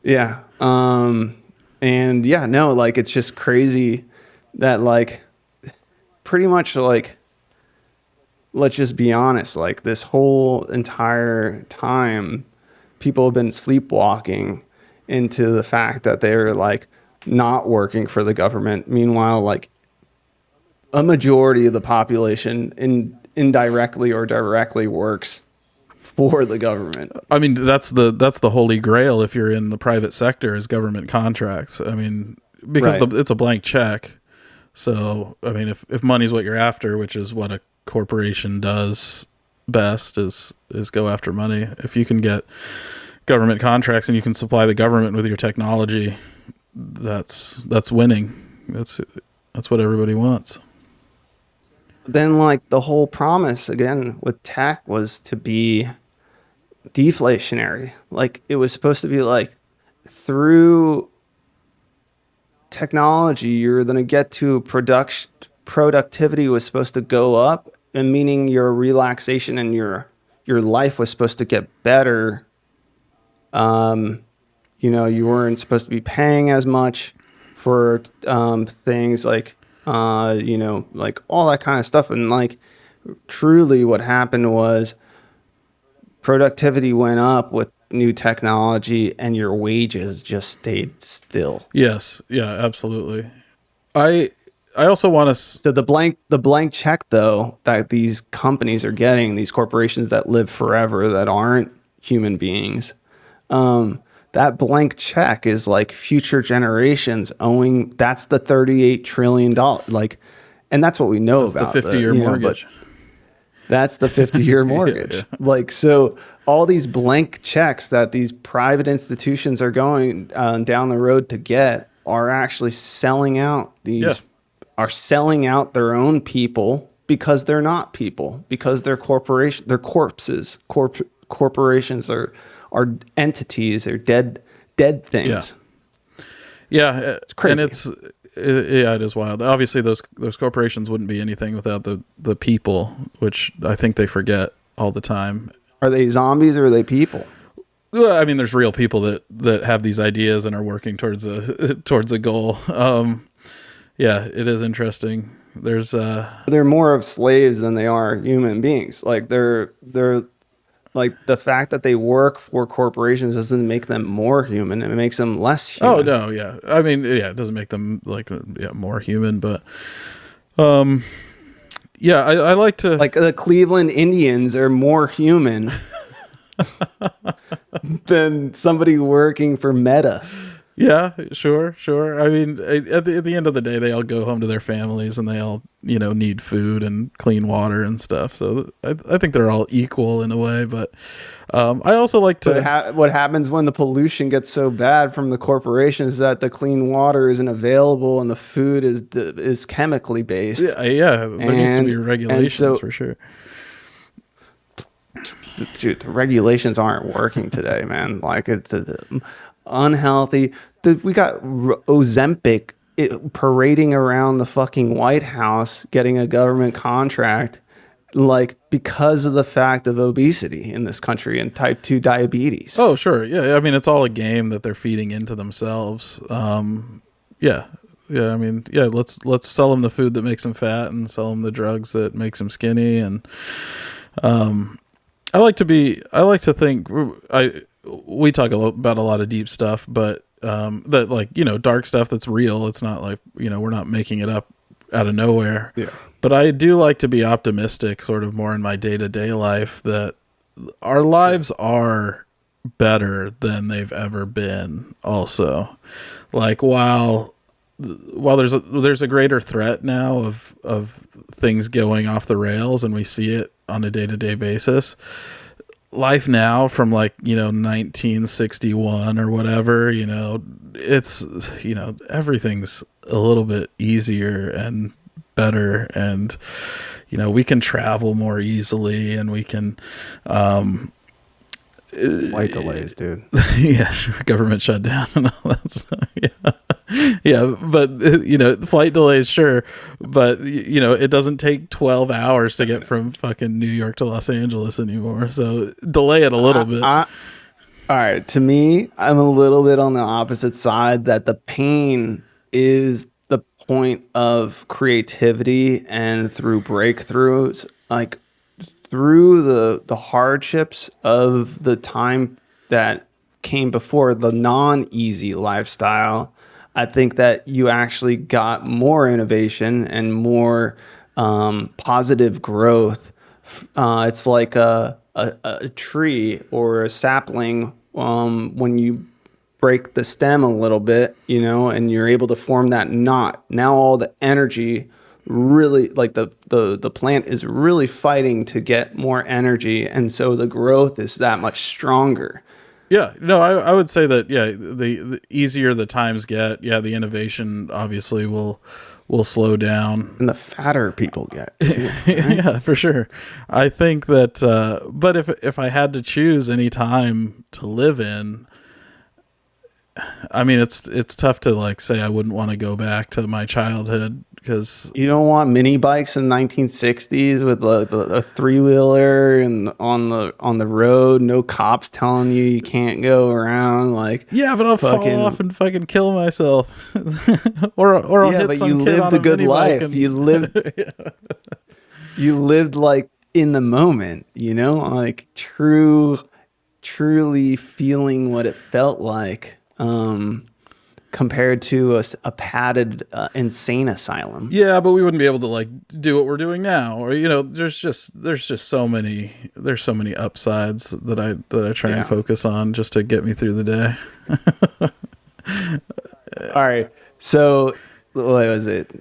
Yeah. And it's just crazy that pretty much let's just be honest, this whole entire time people have been sleepwalking into the fact that they're not working for the government. Meanwhile, a majority of the population indirectly or directly works for the government. I mean, that's the holy grail if you're in the private sector, is government contracts. I mean, because it's a blank check. So, I mean, if money's what you're after, which is what a corporation does best, is go after money. If you can get government contracts and you can supply the government with your technology, that's winning. That's what everybody wants. Then the whole promise again with tech was to be deflationary. It was supposed to be through technology you're going to get to productivity was supposed to go up, and meaning your relaxation and your life was supposed to get better. You weren't supposed to be paying as much for things like all that kind of stuff. And truly what happened was productivity went up with new technology and your wages just stayed still. Yes. Yeah, absolutely. I also want to So the blank check though that these companies are getting, these corporations that live forever that aren't human beings, that blank check is like future generations owing. That's the $38 trillion. Like, and that's what we know that's the about 50-year mortgage. That's the 50-year mortgage. Yeah. Like, so all these blank checks that these private institutions are going down the road to get are actually selling out are selling out their own people because they're not people, because they're they're corpses. Corporations are entities, are dead things. Yeah, It's crazy. And it is wild. Obviously, those corporations wouldn't be anything without the people, which I think they forget all the time. Are they zombies or are they people? Well, I mean, there's real people that have these ideas and are working towards a goal. Yeah, it is interesting. They're more of slaves than they are human beings. Like they're like the fact that they work for corporations doesn't make them more human. It makes them less human. Oh no, yeah. I mean, yeah, it doesn't make them more human, but yeah, I like to Like the Cleveland Indians are more human than somebody working for Meta. Yeah, sure. I mean, at the end of the day, they all go home to their families and they all, need food and clean water and stuff. So I think they're all equal in a way. But I also like to... What happens when the pollution gets so bad from the corporations is that the clean water isn't available and the food is chemically based. Yeah, there needs to be regulations for sure. Dude, the regulations aren't working today, man. Like it's unhealthy. We got Ozempic parading around the fucking White House, getting a government contract, like because of the fact of obesity in this country and type 2 diabetes. Oh, sure. Yeah. I mean, it's all a game that they're feeding into themselves. Yeah. I mean, yeah, let's sell them the food that makes them fat and sell them the drugs that makes them skinny. And, I like to think we talk about a lot of deep stuff, but that dark stuff that's real. It's not like, we're not making it up out of nowhere. Yeah. But I do like to be optimistic sort of more in my day-to-day life that our lives are better than they've ever been also. Like while there's a greater threat now of things going off the rails and we see it on a day-to-day basis, life now from 1961 or whatever, it's, everything's a little bit easier and better, and we can travel more easily and we can Flight delays, dude. Yeah, government shutdown and all that stuff. Yeah, but flight delays, sure, but it doesn't take 12 hours to get from fucking New York to Los Angeles anymore. So delay it a little bit. All right, to me, I'm a little bit on the opposite side, that the pain is the point of creativity, and through breakthroughs, like through the hardships of the time that came before the non-easy lifestyle, I think that you actually got more innovation and more positive growth. It's like a tree or a sapling. When you break the stem a little bit, and you're able to form that knot, now all the energy really, like the plant is really fighting to get more energy, and so the growth is that much stronger. Yeah, no, I would say that, yeah, the easier the times get, yeah, the innovation obviously will slow down. And the fatter people get, too, right? Yeah, for sure. I think that, but if I had to choose any time to live in, I mean, it's tough to say I wouldn't want to go back to my childhood, because you don't want mini bikes in the 1960s with a three-wheeler and on the road, no cops telling you can't go around. Yeah, but I'll fall off and fucking kill myself, or I'll hit but some you kid lived on a good mini bike life. You lived. you lived like in the moment, like truly feeling what it felt like, compared to a padded insane asylum. Yeah, but we wouldn't be able to like do what we're doing now, or there's just so many upsides that I try and focus on just to get me through the day. All right, so what was it?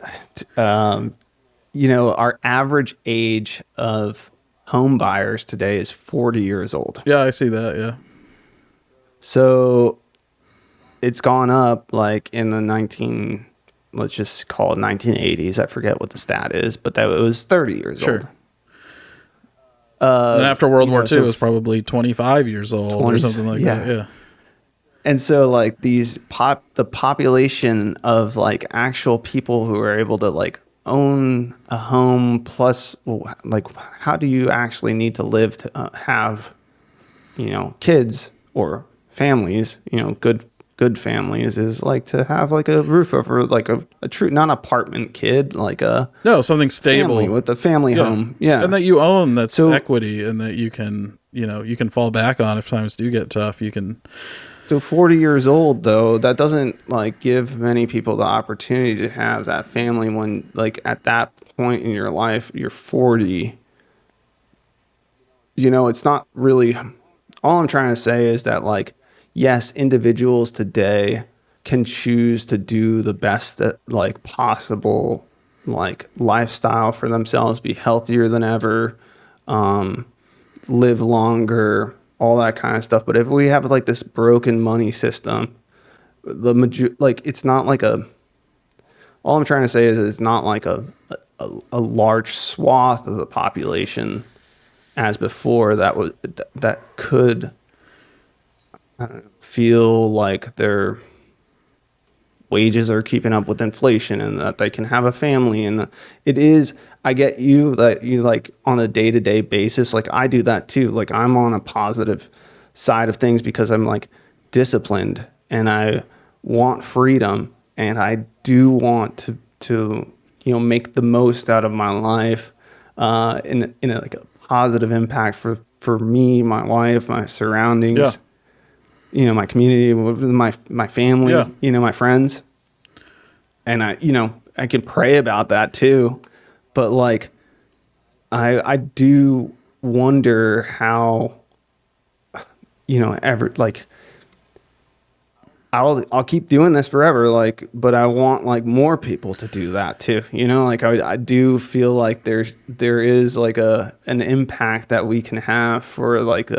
Our average age of home buyers today is 40 years old. Yeah, I see that. Yeah. So it's gone up like in the let's just call it 1980s. I forget what the stat is, but that it was 30 years old. And after World War II, it was probably 25 years old or something like that. Yeah. And so like the population of like actual people who are able to like own a home, plus like how do you actually need to live to have, kids or families, good families, is like to have like a roof over, like a true, not apartment kid, like something stable with a family home. Yeah. And that you own, that's equity, and that you can, you can fall back on if times do get tough. You can. So 40 years old, though, that doesn't like give many people the opportunity to have that family when like at that point in your life, you're 40. It's not really, all I'm trying to say is that like, yes, individuals today can choose to do the best that like possible, like lifestyle for themselves, be healthier than ever, live longer, all that kind of stuff. But if we have like this broken money system, it's not like all I'm trying to say is it's not like a large swath of the population as before that could, I don't know, feel like their wages are keeping up with inflation and that they can have a family. And it is, I get you that you like on a day-to-day basis, like I do that too. Like I'm on a positive side of things because I'm like disciplined and I want freedom and I do want to make the most out of my life in like a positive impact for me, my wife, my surroundings. Yeah. My community, my family, my friends. And I can pray about that too. But like, I do wonder how, ever, like, I'll keep doing this forever. Like, but I want like more people to do that too. Like I do feel like there is like an impact that we can have for like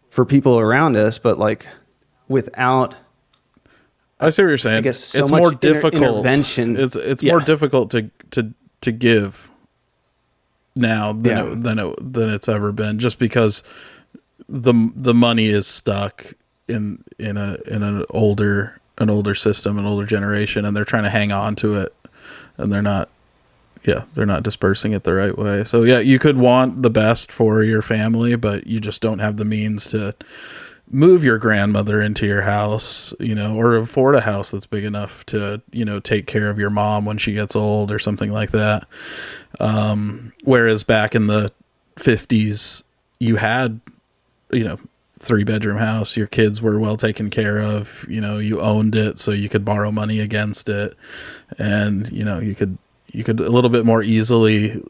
for people around us, but like without, I see what you're saying. I guess so it's much more difficult. Intervention. It's more difficult to give now than it's ever been, just because the money is stuck in an older system, an older generation, and they're trying to hang on to it, and they're not dispersing it the right way. So yeah, you could want the best for your family, but you just don't have the means to move your grandmother into your house, or afford a house that's big enough to, take care of your mom when she gets old or something like that. Whereas back in the 50s, you had, 3-bedroom house, your kids were well taken care of, you owned it, so you could borrow money against it. And, you could a little bit more easily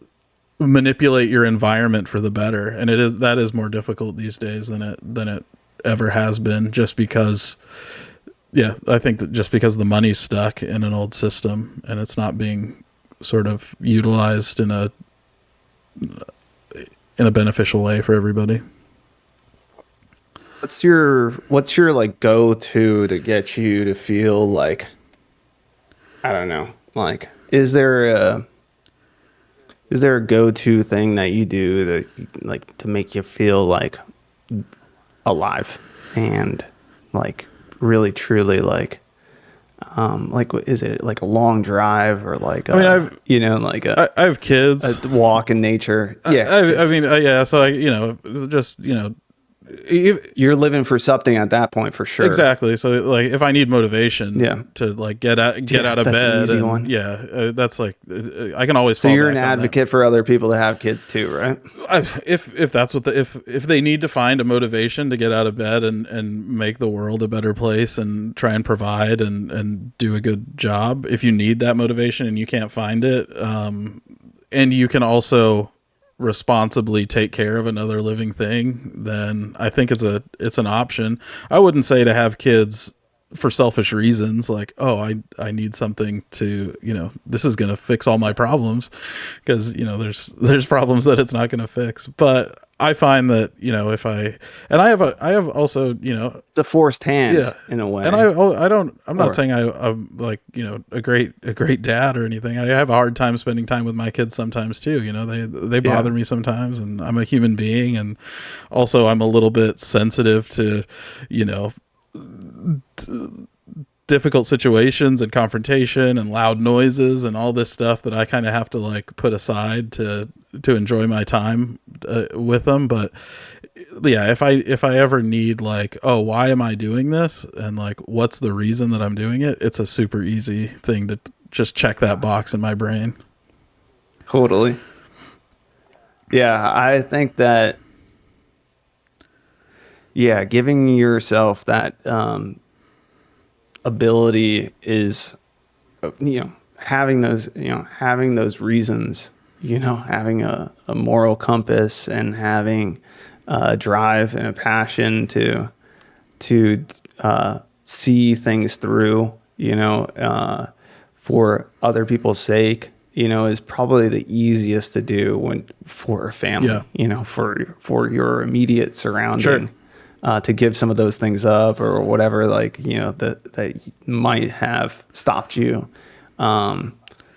manipulate your environment for the better. And that is more difficult these days than it ever has been, just because I think that just because the money's stuck in an old system and it's not being sort of utilized in a beneficial way for everybody. What's your like go-to to get you to feel like, I don't know, like is there a go-to thing that you do that like to make you feel like alive and like really truly like what is it, like a long drive or like I have kids, a walk in nature. So I just You're living for something at that point for sure. Exactly. So like if I need motivation Yeah. to like get out of that's bed, an easy and, one. that's like I can always. So fall you're back an on that. advocate for other people to have kids too, right? If that's what if they need to find a motivation to get out of bed and make the world a better place and try and provide and do a good job, if you need that motivation and you can't find it, and you can also responsibly take care of another living thing, then I think it's an option. I wouldn't say to have kids for selfish reasons, like, oh, I need something to, this is going to fix all my problems, because, there's problems that it's not going to fix. But I find that, I have also, It's a forced hand in a way. and I'm not saying I'm like, a great dad or anything. I have a hard time spending time with my kids sometimes too. They bother me sometimes, and I'm a human being. And also I'm a little bit sensitive to, difficult situations and confrontation and loud noises and all this stuff that I kind of have to like put aside to enjoy my time with them. But yeah, if I ever need like, oh, why am I doing this? And like, what's the reason that I'm doing it? It's a super easy thing to just check that box in my brain. Totally. Yeah. I think that, giving yourself that, ability is, having those reasons, having a moral compass and having a drive and a passion to see things through, for other people's sake, is probably the easiest to do for a family, for your immediate surrounding. Sure. To give some of those things up or whatever, like, that might have stopped you,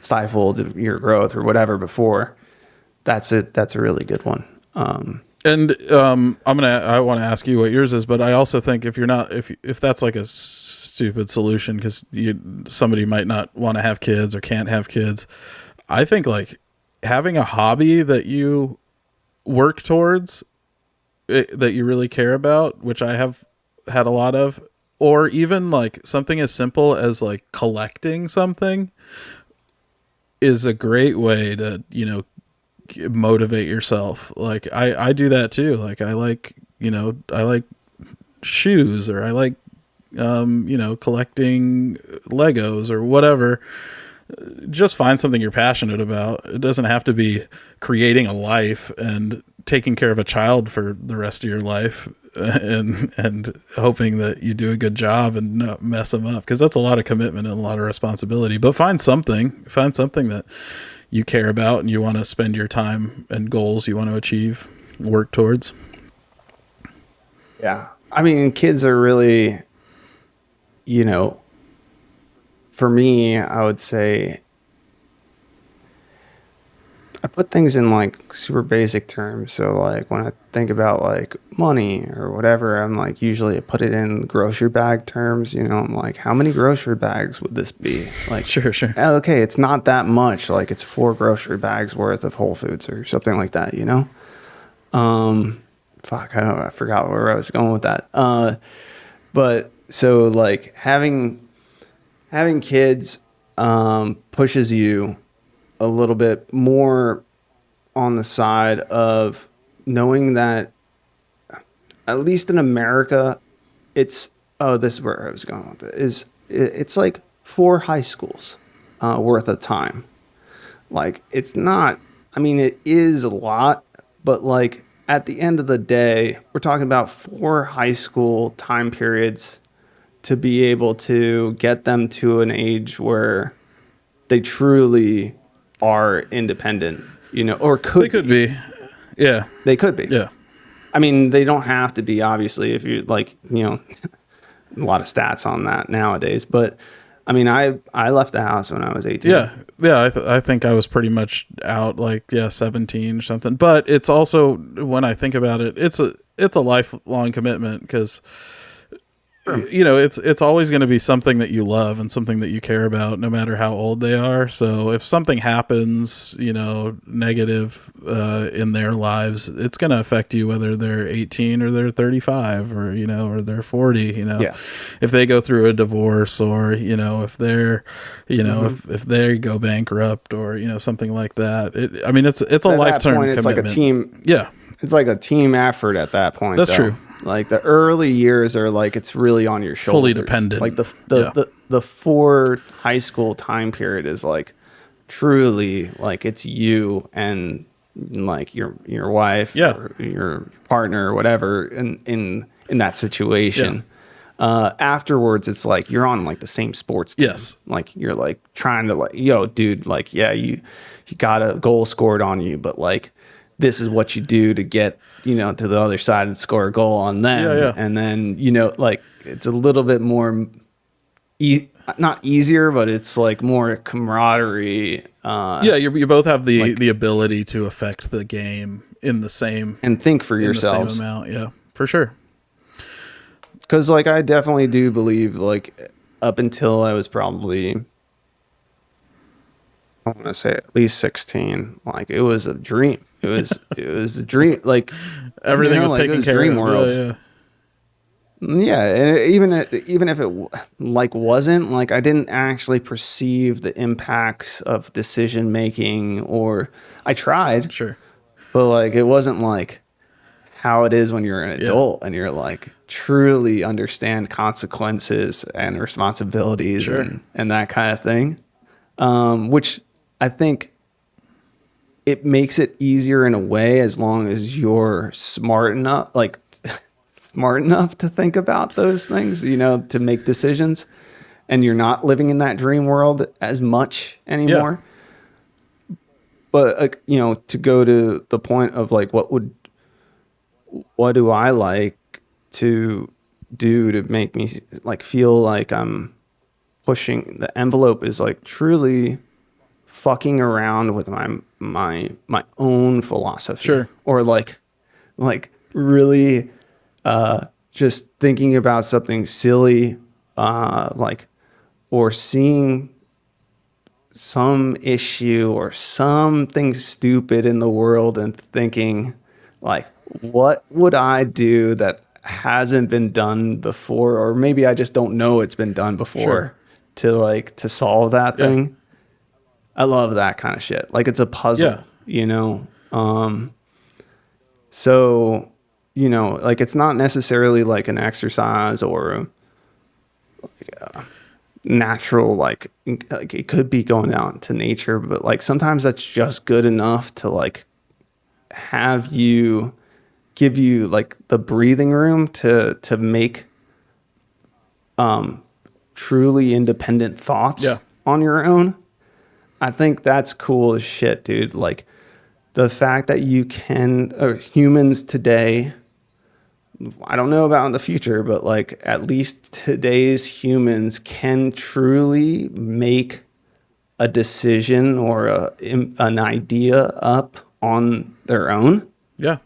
stifled your growth or whatever before. That's it. That's a really good one. I want to ask you what yours is, but I also think if that's like a stupid solution, because somebody might not want to have kids or can't have kids, I think like having a hobby that you work towards, that you really care about, which I have had a lot of, or even like something as simple as like collecting something, is a great way to, motivate yourself. Like I do that too. Like I like shoes, or I like, collecting Legos or whatever. Just find something you're passionate about. It doesn't have to be creating a life and taking care of a child for the rest of your life and hoping that you do a good job and not mess them up, because that's a lot of commitment and a lot of responsibility. But find something that you care about and you want to spend your time and goals you want to achieve, work towards. Yeah. I mean, kids are really, for me, I would say I put things in like super basic terms. So like when I think about like money or whatever, I'm like, usually I put it in grocery bag terms, I'm like, how many grocery bags would this be? Like, Sure. Okay, it's not that much. Like it's 4 grocery bags worth of Whole Foods or something like that, I forgot where I was going with that. But so like having kids, pushes you a little bit more on the side of knowing that, at least in America, this is where I was going with it, it's like 4 high schools worth of time. Like it's not, I mean, it is a lot, but like at the end of the day, we're talking about 4 high school time periods to be able to get them to an age where they truly are independent, or They could be. Yeah. They could be. Yeah. I mean, they don't have to be, obviously, if you like, a lot of stats on that nowadays. But I mean, I left the house when I was 18. Yeah. I think I was pretty much out, like 17 or something. But it's also, when I think about it, it's a lifelong commitment, because it's always going to be something that you love and something that you care about, no matter how old they are. So if something happens, negative in their lives, it's going to affect you whether they're 18 or they're 35 or or they're 40. Yeah. If they go through a divorce or if they're if they go bankrupt or something like that. It's a At lifetime that point, it's commitment. like a team. Yeah, It's like a team effort at that point. That's though. true. Like the early years are like it's really on your shoulders. Fully dependent. Like the 4 high school time period is like truly like it's you and like your wife or your partner or whatever in that situation. Afterwards, it's like you're on like the same sports team. Yes. Like you're like trying to like, yo, dude, like you got a goal scored on you, but like this is what you do to get, to the other side and score a goal on them. Yeah. And then, like it's a little bit more, not easier, but it's like more camaraderie. You both have the ability to affect the game in the same and think for yourselves. The same amount. Yeah, for sure. Because like I definitely do believe like up until I was probably, I want to say at least 16, like it was a dream. It was a dream. Like everything was taken care dream of. world. Yeah, and even if it like wasn't, like I didn't actually perceive the impacts of decision making, or I tried, Sure, but like it wasn't like how it is when you're an adult and you're like truly understand consequences and responsibilities and that kind of thing, which I think it makes it easier in a way as long as you're smart enough to think about those things, to make decisions, and you're not living in that dream world as much anymore. Yeah. But to go to the point of like, what do I like to do to make me like feel like I'm pushing the envelope is like truly fucking around with my own philosophy. Sure. Or like really just thinking about something silly, or seeing some issue or something stupid in the world and thinking like, what would I do that hasn't been done before? Or maybe I just don't know it's been done before to solve that thing. I love that kind of shit. Like it's a puzzle, So, like it's not necessarily like an exercise or natural, like it could be going out into nature, but like sometimes that's just good enough to like give you like the breathing room to make truly independent thoughts on your own. I think that's cool as shit, dude. Like the fact that humans today, I don't know about in the future, but like at least today's humans can truly make a decision or an idea up on their own. Yeah.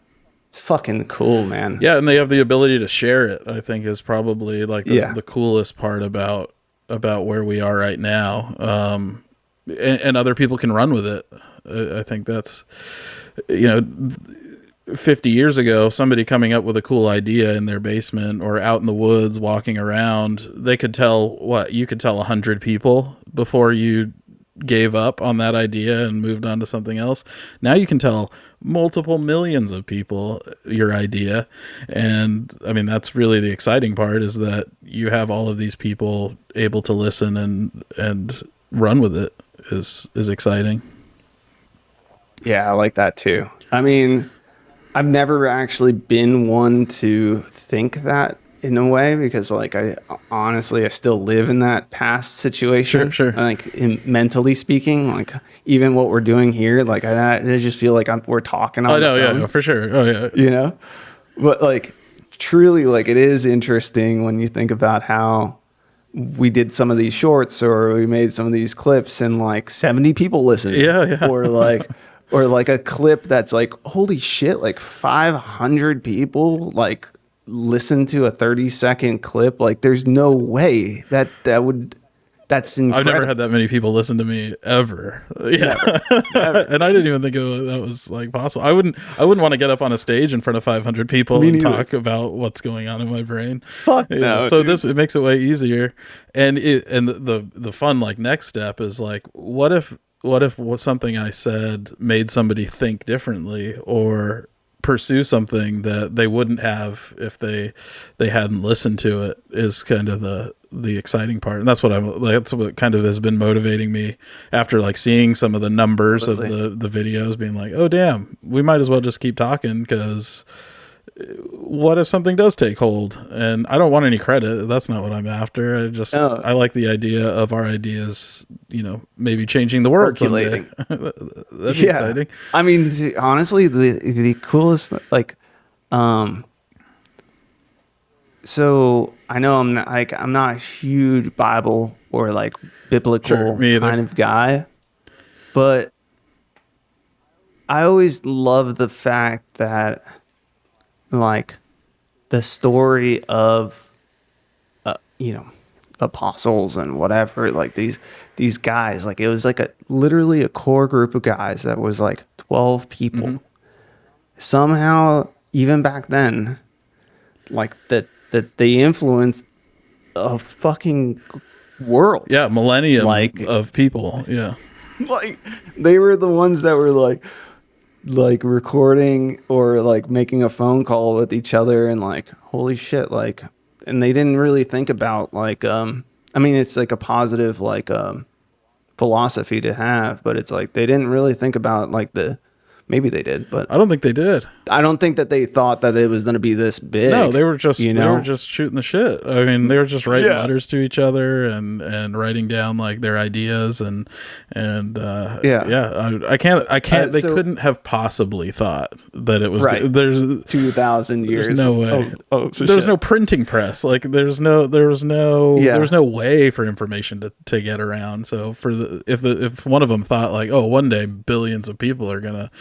It's fucking cool, man. Yeah, and they have the ability to share it, I think is probably like the coolest part about where we are right now. And other people can run with it. I think that's, 50 years ago, somebody coming up with a cool idea in their basement or out in the woods walking around, they could tell 100 people before you gave up on that idea and moved on to something else. Now you can tell multiple millions of people your idea. And I mean, that's really the exciting part, is that you have all of these people able to listen and run with it is exciting. Yeah, I like that too. I mean, I've never actually been one to think that in a way, because like I still live in that past situation. Sure. Like mentally speaking, like even what we're doing here, like I just feel like we're talking on the phone. Yeah, for sure. Oh yeah. But like truly, like it is interesting when you think about how we did some of these shorts or we made some of these clips and like 70 people listened. Yeah. Or like a clip that's like, holy shit, like 500 people like listen to a 30-second clip, like there's no way that's incredible. I've never had that many people listen to me ever. Yeah. Never. And I didn't even think that was like possible. I wouldn't want to get up on a stage in front of 500 people Me and neither. talk about what's going on in my brain. Fuck Yeah. no, So dude. it makes it way easier. And the fun like next step is like, what if something I said made somebody think differently or pursue something that they wouldn't have if they hadn't listened to it, is kind of the exciting part. And that's what kind of has been motivating me after like seeing some of the numbers of the videos, being like, oh damn, we might as well just keep talking, because what if something does take hold? And I don't want any credit. That's not what I'm after. I like the idea of our ideas, maybe changing the world someday. That's exciting. I mean, honestly, the coolest, like, so I know I'm not a huge Bible or like biblical kind of guy, but I always love the fact that, like, the story of apostles and whatever, like these guys, like it was like literally a core group of guys that was like 12 people. Mm-hmm. Somehow, even back then, like that they influenced a fucking world. Yeah, millennium of people. Yeah. Like they were the ones that were like recording or like making a phone call with each other, and like, holy shit, like, and they didn't really think about like, I mean, it's like a positive, like, philosophy to have, but it's like, they didn't really think about like maybe they did, but I don't think they did. I don't think that they thought that it was going to be this big. No, they were just shooting the shit. I mean, they were just writing letters to each other and writing down like their ideas I can't. They couldn't have possibly thought that it was right. There's 2,000 years. There's no way. There's no printing press. Like there was no way for information to get around. So if one of them thought like, oh, one day billions of people are gonna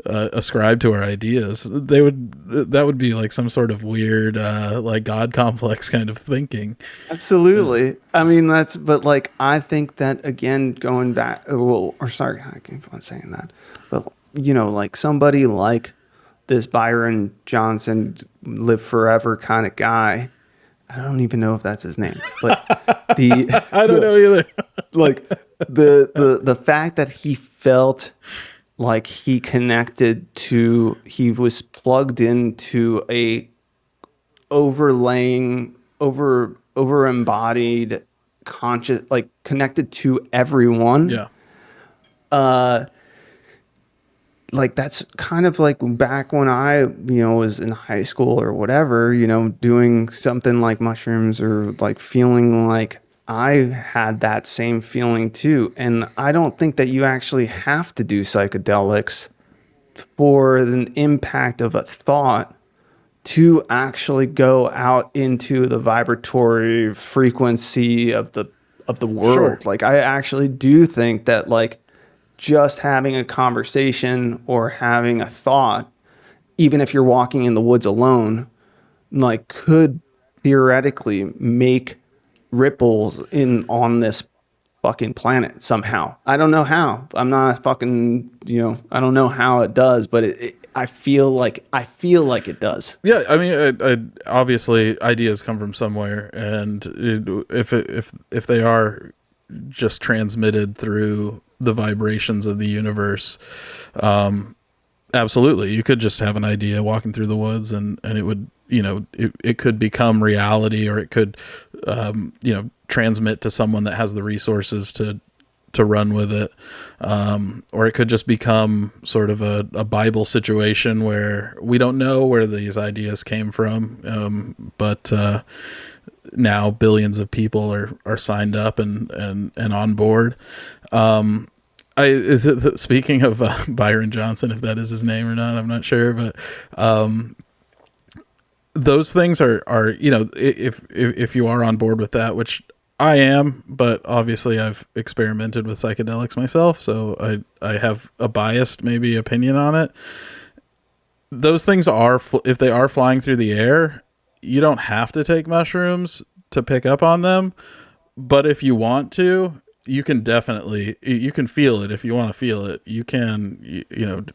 ascribe to our ideas, that would be like some sort of weird like God complex kind of thinking. Absolutely. I mean, but like, I think that, again, going back, sorry, I keep on saying that, but like somebody like this Byron Johnson, live forever kind of guy, I don't even know if that's his name, but I don't know either. Like the fact that he felt like he was plugged into a overlaying, over embodied conscious, like connected to everyone. Yeah. Like that's kind of like back when I, was in high school or whatever, doing something like mushrooms, or like feeling like I had that same feeling too. And I don't think that you actually have to do psychedelics for an impact of a thought to actually go out into the vibratory frequency of the world. Sure. Like, I actually do think that, like, just having a conversation or having a thought, even if you're walking in the woods alone, like, could theoretically make ripples on this fucking planet somehow. I don't know how. I'm not fucking, I don't know how it does, but I feel like it does. Yeah, I mean, obviously ideas come from somewhere, and if they are just transmitted through the vibrations of the universe, absolutely, you could just have an idea walking through the woods, and it would, it could become reality, or it could, transmit to someone that has the resources to run with it, or it could just become sort of a Bible situation where we don't know where these ideas came from, but now billions of people are signed up and on board. Speaking of Byron Johnson, if that is his name or not, I'm not sure, but those things are if you are on board with that, which I am, but obviously I've experimented with psychedelics myself, so I have a biased maybe opinion on it. Those things are, if they are flying through the air, you don't have to take mushrooms to pick up on them, but if you want to, you can definitely, you can feel it. If you want to feel it, you can, you know,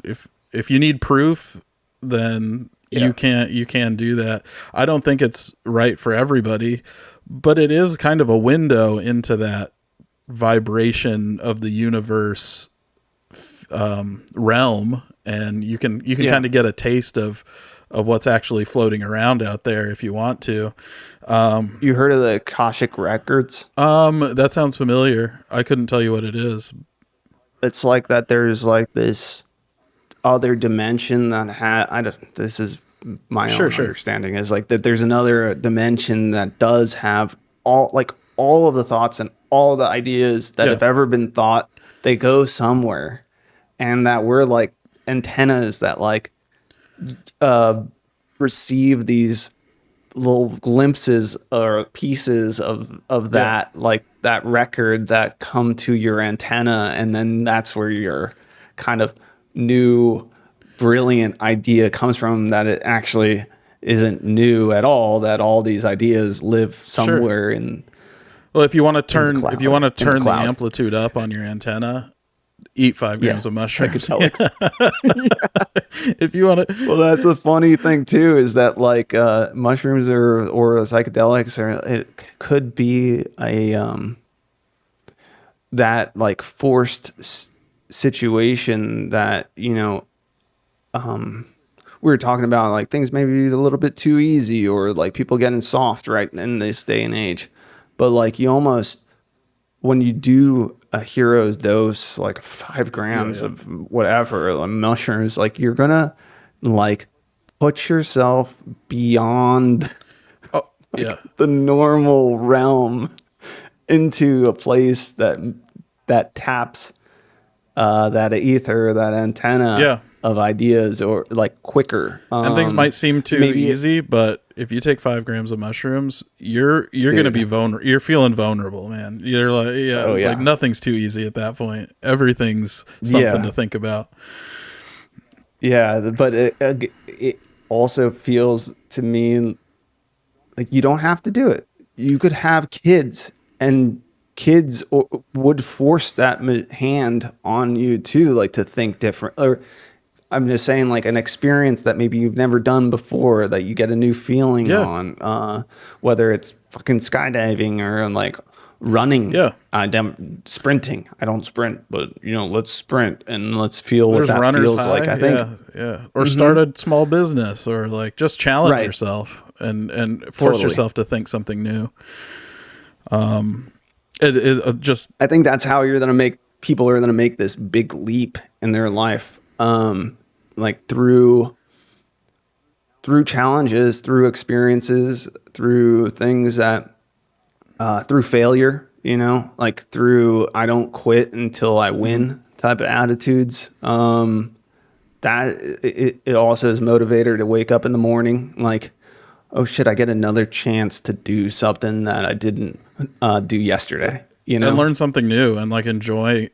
if you need proof, then you can do that. I don't think it's right for everybody, but it is kind of a window into that vibration of the universe realm, and you can kind of get a taste of what's actually floating around out there if you want to. You heard of the Akashic records? That sounds familiar. I couldn't tell you what it is. It's like that there's like this other dimension that this is my own understanding, is like that there's another dimension that does have all of the thoughts and all the ideas that have ever been thought. They go somewhere, and that we're like antennas that like receive these little glimpses or pieces of that, like that record that come to your antenna, and then that's where your kind of new brilliant idea comes from, that it actually isn't new at all, that all these ideas live somewhere in. Well, if you want to turn the amplitude up on your antenna, eat 5 grams of mushrooms. If you want to. Well, that's a funny thing too, is that like mushrooms or psychedelics, or it could be a that like forced situation that, you know, we were talking about, like things maybe a little bit too easy, or like people getting soft right in this day and age. But like you almost, when you do a hero's dose, like 5 grams of whatever, like mushrooms, like you're gonna like put yourself beyond the normal realm into a place that taps that ether, that antenna of ideas, or like quicker. And things might seem too easy, but if you take 5 grams of mushrooms, you're going to be vulnerable. You're feeling vulnerable, man. You're like, like nothing's too easy at that point. Everything's something to think about. Yeah, but it also feels to me like you don't have to do it. You could have kids, and kids would force that hand on you too, like to think different. Or I'm just saying, like an experience that maybe you've never done before, that you get a new feeling on, whether it's fucking skydiving or like running, sprinting. I don't sprint, but you know, let's sprint and let's feel what that feels like. I think, or start a small business, or like just challenge yourself and force yourself to think something new. I think that's how people are going to make this big leap in their life. Like through challenges, through experiences, through things that, through failure, you know, like through, I don't quit until I win type of attitudes. That it also is motivator to wake up in the morning, like, oh shit, I get another chance to do something that I didn't do yesterday, you know, and learn something new, and like enjoy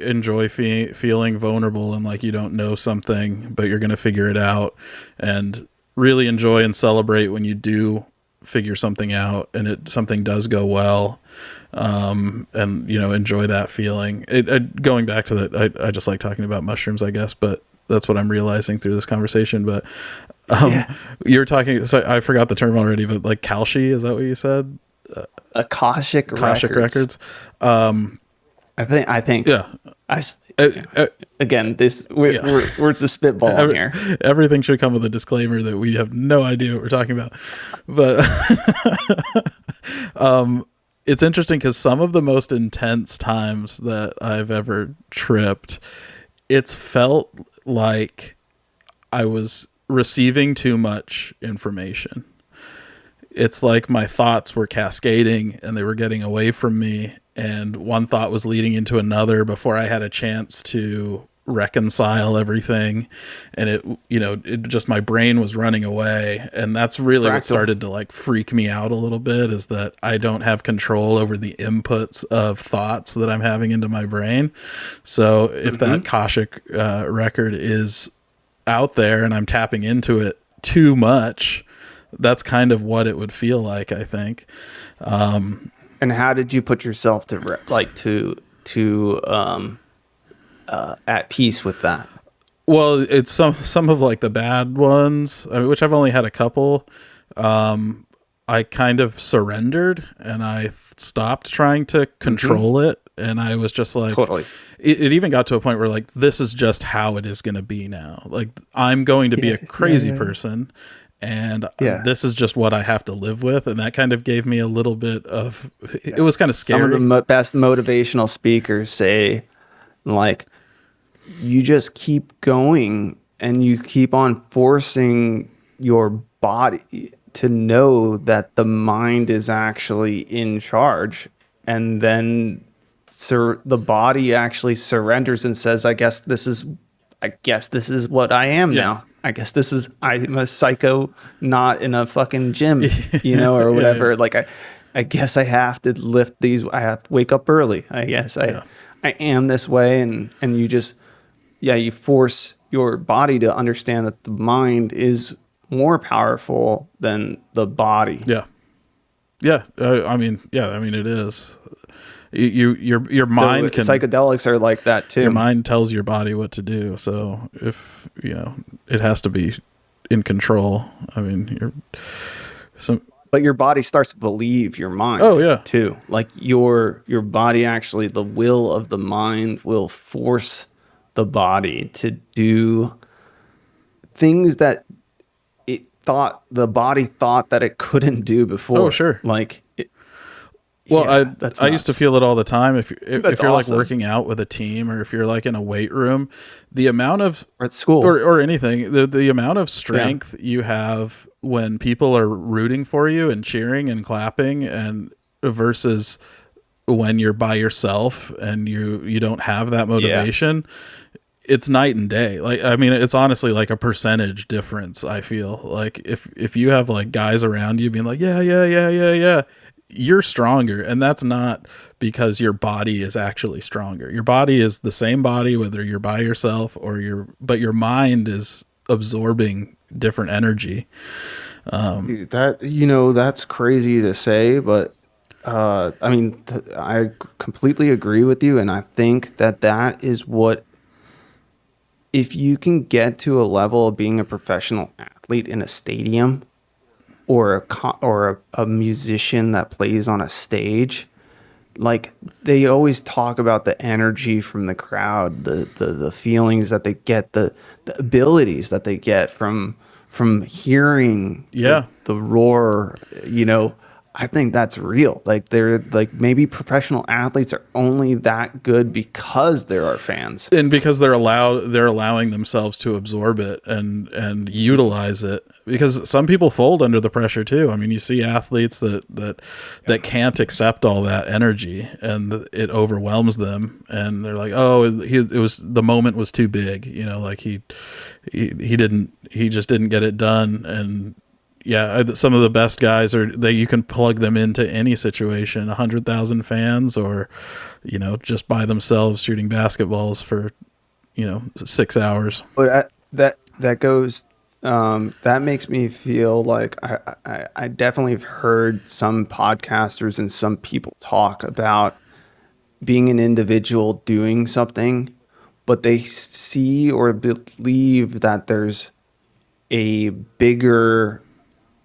feeling vulnerable, and like you don't know something, but you're going to figure it out, and really enjoy and celebrate when you do figure something out and something does go well, and you know, enjoy that feeling. Going back to that, I just like talking about mushrooms, I guess, but that's what I'm realizing through this conversation. But you were talking, so I forgot the term already, but like Kalshi, is that what you said? Akashic records. I think. Yeah. Again, we're just spitballing here. Everything should come with a disclaimer that we have no idea what we're talking about. But it's interesting because some of the most intense times that I've ever tripped, it's felt like I was receiving too much information. It's like my thoughts were cascading and they were getting away from me, and one thought was leading into another before I had a chance to reconcile everything. And it just, my brain was running away. And that's really what started to like freak me out a little bit, is that I don't have control over the inputs of thoughts that I'm having into my brain. So if that Akashic record is out there and I'm tapping into it too much, that's kind of what it would feel like, I think. And how did you put yourself at peace with that? Well, it's some of like the bad ones, I mean, which I've only had a couple. I kind of surrendered and I stopped trying to control it. And I was just like, Totally. It even got to a point where like, this is just how it is going to be now. Like, I'm going to be a crazy person, and this is just what I have to live with. And that kind of gave me a little bit of, it was kind of scary. Some of the best motivational speakers say, like, you just keep going and you keep on forcing your body to know that the mind is actually in charge. And then the body actually surrenders and says, I guess this is what I am now. I guess I'm a psycho, not in a fucking gym, or whatever. Like, I guess I have to lift these. I have to wake up early. I guess I am this way. And you just, you force your body to understand that the mind is more powerful than the body. Yeah. Yeah. I mean, it is. Your mind can. Psychedelics are like that too. Your mind tells your body what to do. So if it has to be in control. I mean, but your body starts to believe your mind. Oh yeah, too. Like your body actually, the will of the mind will force the body to do things that the body thought that it couldn't do before. Oh sure, like. Well, I used to feel it all the time. If you're awesome. Like working out with a team, or if you're like in a weight room, the amount of or at school or anything, the amount of strength you have when people are rooting for you and cheering and clapping, and versus when you're by yourself and you don't have that motivation, it's night and day. Like, I mean, it's honestly like a percentage difference. I feel like if you have like guys around you being like, yeah, you're stronger. And that's not because your body is actually stronger. Your body is the same body, whether you're by yourself but your mind is absorbing different energy. Dude, that's crazy to say, but I mean, I completely agree with you. And I think that is what, if you can get to a level of being a professional athlete in a stadium, or a musician that plays on a stage, like they always talk about the energy from the crowd, the feelings that they get, the abilities that they get from hearing the roar, I think that's real. Like they're like, maybe professional athletes are only that good because there are fans, and because they're allowing themselves to absorb it and utilize it. Because some people fold under the pressure too. I mean, you see athletes that can't accept all that energy, and it overwhelms them, and they're like, oh, the moment was too big. Like he just didn't get it done. And some of the best guys you can plug them into any situation, 100,000 fans, or, just by themselves shooting basketballs for, 6 hours. But that goes, that makes me feel like I definitely have heard some podcasters and some people talk about being an individual doing something, but they see or believe that there's a bigger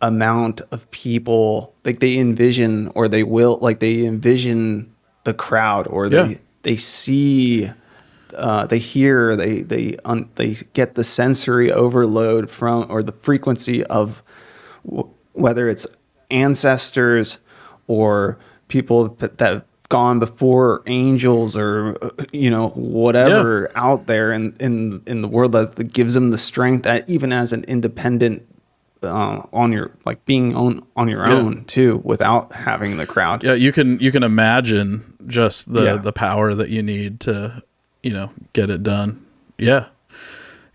amount of people, like they envision the crowd, or they see, they hear, they get the sensory overload from, or the frequency of whether it's ancestors or people that have gone before, angels, or whatever out there in the world that gives them the strength that even as an independent on your, like being on your own too, without having the crowd. Yeah, you can imagine just the power that you need to get it done. Yeah,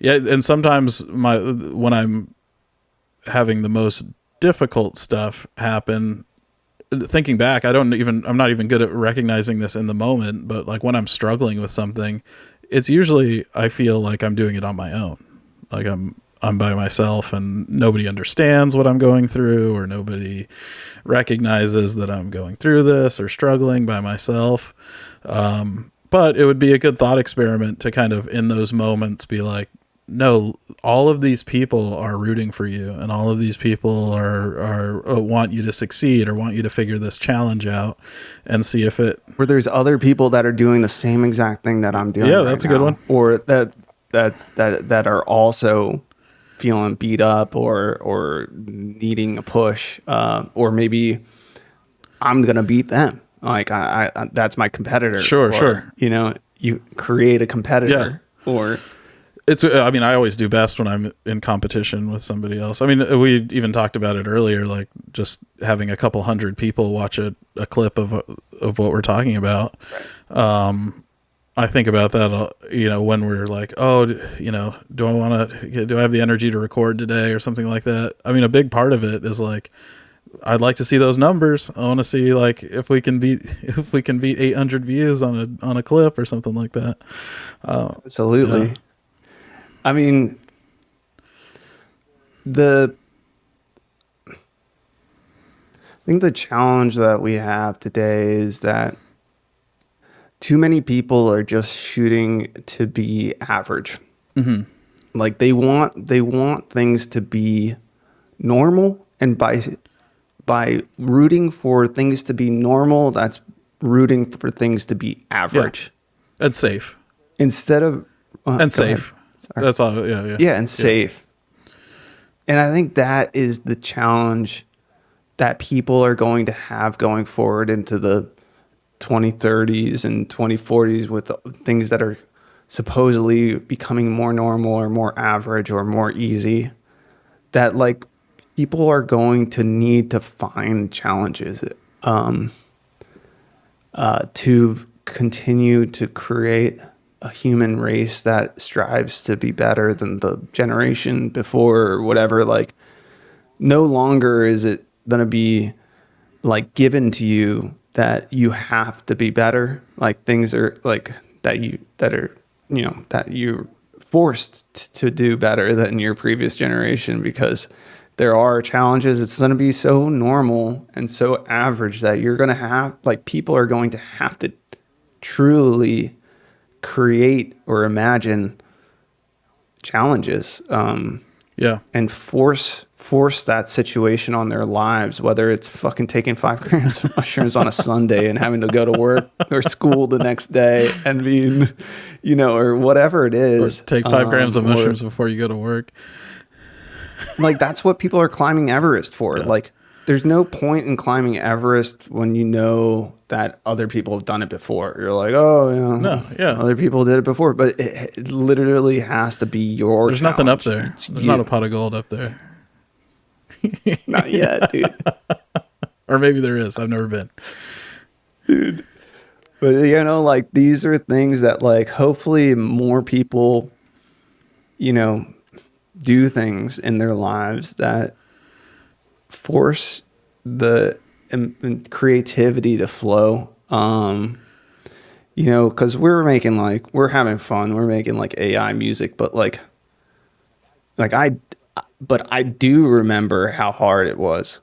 and sometimes when I'm having the most difficult stuff happen, thinking back, I'm not even good at recognizing this in the moment, but like when I'm struggling with something, it's usually, I feel like I'm doing it on my own. Like I'm by myself and nobody understands what I'm going through, or nobody recognizes that I'm going through this or struggling by myself. But it would be a good thought experiment to kind of, in those moments, be like, no, all of these people are rooting for you, and all of these people are want you to succeed or want you to figure this challenge out, and see if it. Where there's other people that are doing the same exact thing that I'm doing. Yeah, right that's a now, good one. Or that are also feeling beat up or needing a push, or maybe I'm gonna beat them. Like I that's my competitor. Sure, sure. You know, you create a competitor, or I mean, I always do best when I'm in competition with somebody else. I mean, we even talked about it earlier, like just having a couple hundred people watch a clip of what we're talking about. Right. I think about that, when we're like, oh, do I have the energy to record today or something like that? I mean, a big part of it is like, I'd like to see those numbers. I want to see like if we can beat 800 views on a clip or something like that. Absolutely. Yeah. I mean, I think the challenge that we have today is that too many people are just shooting to be average. Mm-hmm. Like they want things to be normal, and by rooting for things to be normal, that's rooting for things to be average. Yeah. And safe. Instead of and safe. That's all. Yeah, and safe. And I think that is the challenge that people are going to have going forward into the 2030s and 2040s, with things that are supposedly becoming more normal or more average or more easy. That like people are going to need to find challenges to continue to create a human race that strives to be better than the generation before, or whatever. Like, no longer is it going to be like given to you that you have to be better. Like things are like that you're forced to do better than your previous generation, because there are challenges. It's going to be so normal and so average that you're going to have, like, people are going to have to truly create or imagine challenges, and force that situation on their lives, whether it's fucking taking 5 grams of mushrooms on a Sunday and having to go to work or school the next day and being, or whatever it is. Or take 5 grams of mushrooms before you go to work. Like, that's what people are climbing Everest for. Yeah. Like, there's no point in climbing Everest when you know that other people have done it before. You're like, other people did it before, but it literally has to be your There's challenge. Nothing up there. There's not a pot of gold up there. Not yet, dude. Or maybe there is. I've never been. Dude. But, like, these are things that, like, hopefully more people, do things in their lives that force the creativity to flow. Because we're having fun. We're making like AI music, but I do remember how hard it was.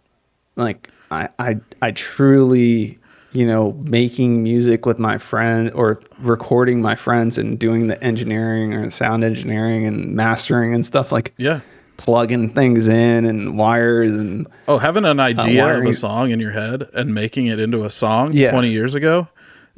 Like I truly, making music with my friend or recording my friends and doing the engineering or sound engineering and mastering and stuff, like, yeah, plugging things in and wires and having an idea of a song in your head and making it into a song 20 years ago.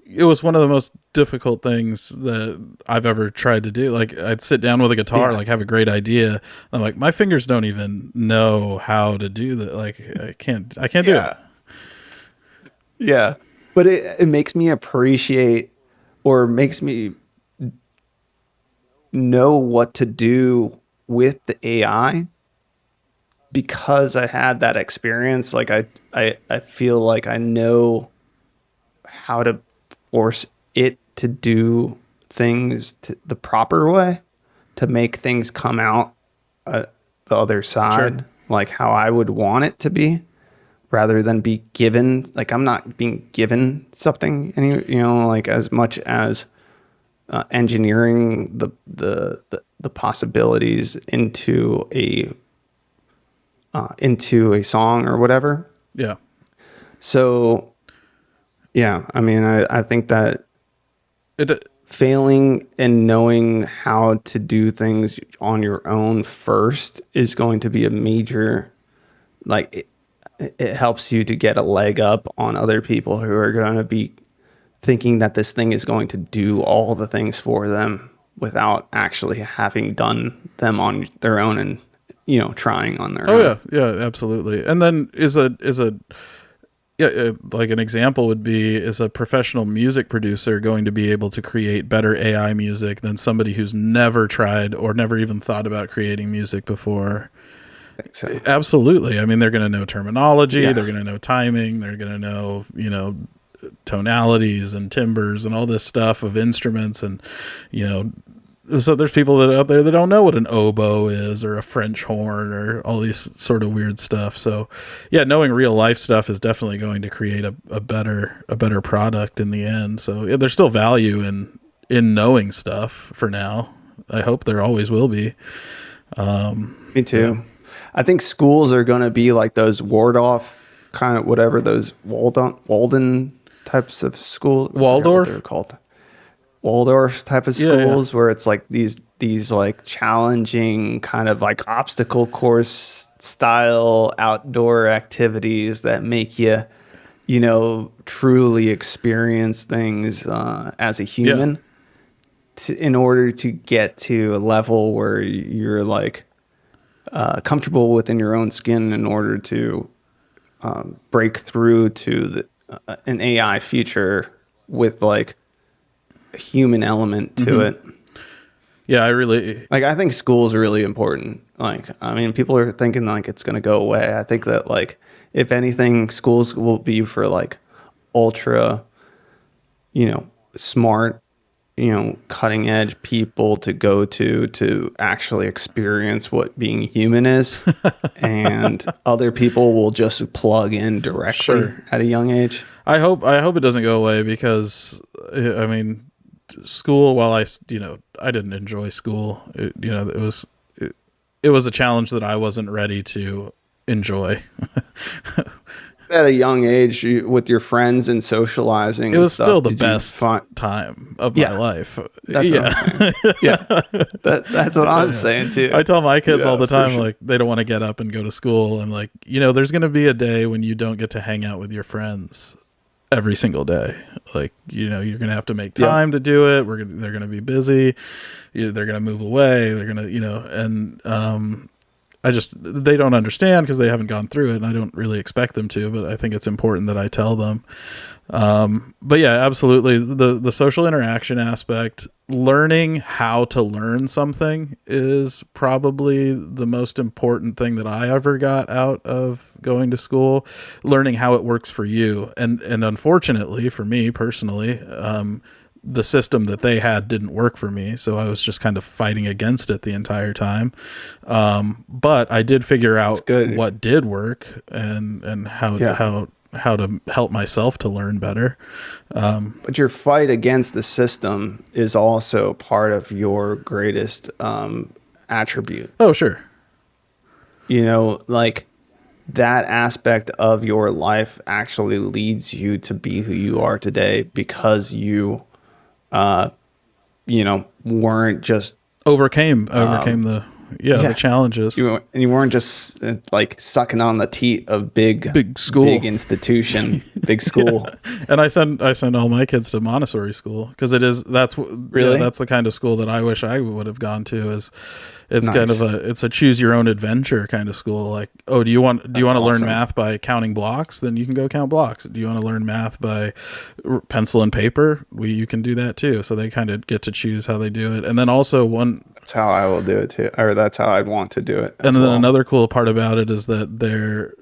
It was one of the most difficult things that I've ever tried to do. Like, I'd sit down with a guitar, like have a great idea. And I'm like, my fingers don't even know how to do that. Like, I can't do it. Yeah. But it makes me appreciate, or makes me know what to do with the AI, because I had that experience. Like I feel like I know how to force it to do things the proper way, to make things come out the other side, like how I would want it to be, rather than be given. Like, I'm not being given something, like, as much as engineering the the possibilities into a song or whatever. Yeah. So, yeah, I mean, I think that failing and knowing how to do things on your own first is going to be a major, like, it helps you to get a leg up on other people who are going to be thinking that this thing is going to do all the things for them without actually having done them on their own and, trying on their own. Oh yeah, absolutely. And then like an example would be, is a professional music producer going to be able to create better AI music than somebody who's never tried or never even thought about creating music before? I think so. Absolutely. I mean, they're going to know terminology, Yeah. they're going to know timing, they're going to know, tonalities and timbres and all this stuff of instruments. And, so there's people that out there that don't know what an oboe is or a French horn or all these sort of weird stuff. So yeah, knowing real life stuff is definitely going to create a better product in the end. So yeah, there's still value in knowing stuff for now. I hope there always will be. Me too. Yeah. I think schools are going to be like those ward off kind of whatever, those Walden types of schools. Waldorf? They're called Waldorf type of schools, where it's like these like challenging kind of like obstacle course style outdoor activities that make you, truly experience things as a human in order to get to a level where you're like comfortable within your own skin in order to break through to an AI future with like a human element to it. Yeah, I think school's really important. Like, I mean, people are thinking like it's going to go away. I think that like, if anything, schools will be for like ultra, smart, cutting edge people to go to actually experience what being human is. And other people will just plug in directly at a young age. I hope it doesn't go away, because I mean, school, while I didn't enjoy school, it was a challenge that I wasn't ready to enjoy. At a young age, with your friends and socializing, it was stuff, still the best time of my life. That's what I'm saying. Yeah, that's what I'm saying too. I tell my kids all the time, sure. like, they don't want to get up and go to school. I'm like, there's going to be a day when you don't get to hang out with your friends every single day. Like, you're going to have to make time to do it. They're going to be busy. They're going to move away. They're going to, and they don't understand because they haven't gone through it, and I don't really expect them to, but I think it's important that I tell them. But yeah, absolutely. The social interaction aspect, learning how to learn something, is probably the most important thing that I ever got out of going to school. Learning how it works for you. And unfortunately for me personally, the system that they had didn't work for me. So I was just kind of fighting against it the entire time. But I did figure out what did work and how to help myself to learn better. But your fight against the system is also part of your greatest attribute. Oh, sure. Like that aspect of your life actually leads you to be who you are today, because you weren't just overcame the challenges. You weren't just like sucking on the teat of big school, big institution, big school. Yeah. And I send all my kids to Montessori school, because that's the kind of school that I wish I would have gone to. It's nice. Kind of it's a choose your own adventure kind of school. Like, oh, do you want to learn math by counting blocks? Then you can go count blocks. Do you want to learn math by pencil and paper? You can do that too. So they kind of get to choose how they do it. And then also that's how I will do it too, or that's how I'd want to do it. And then another cool part about it is that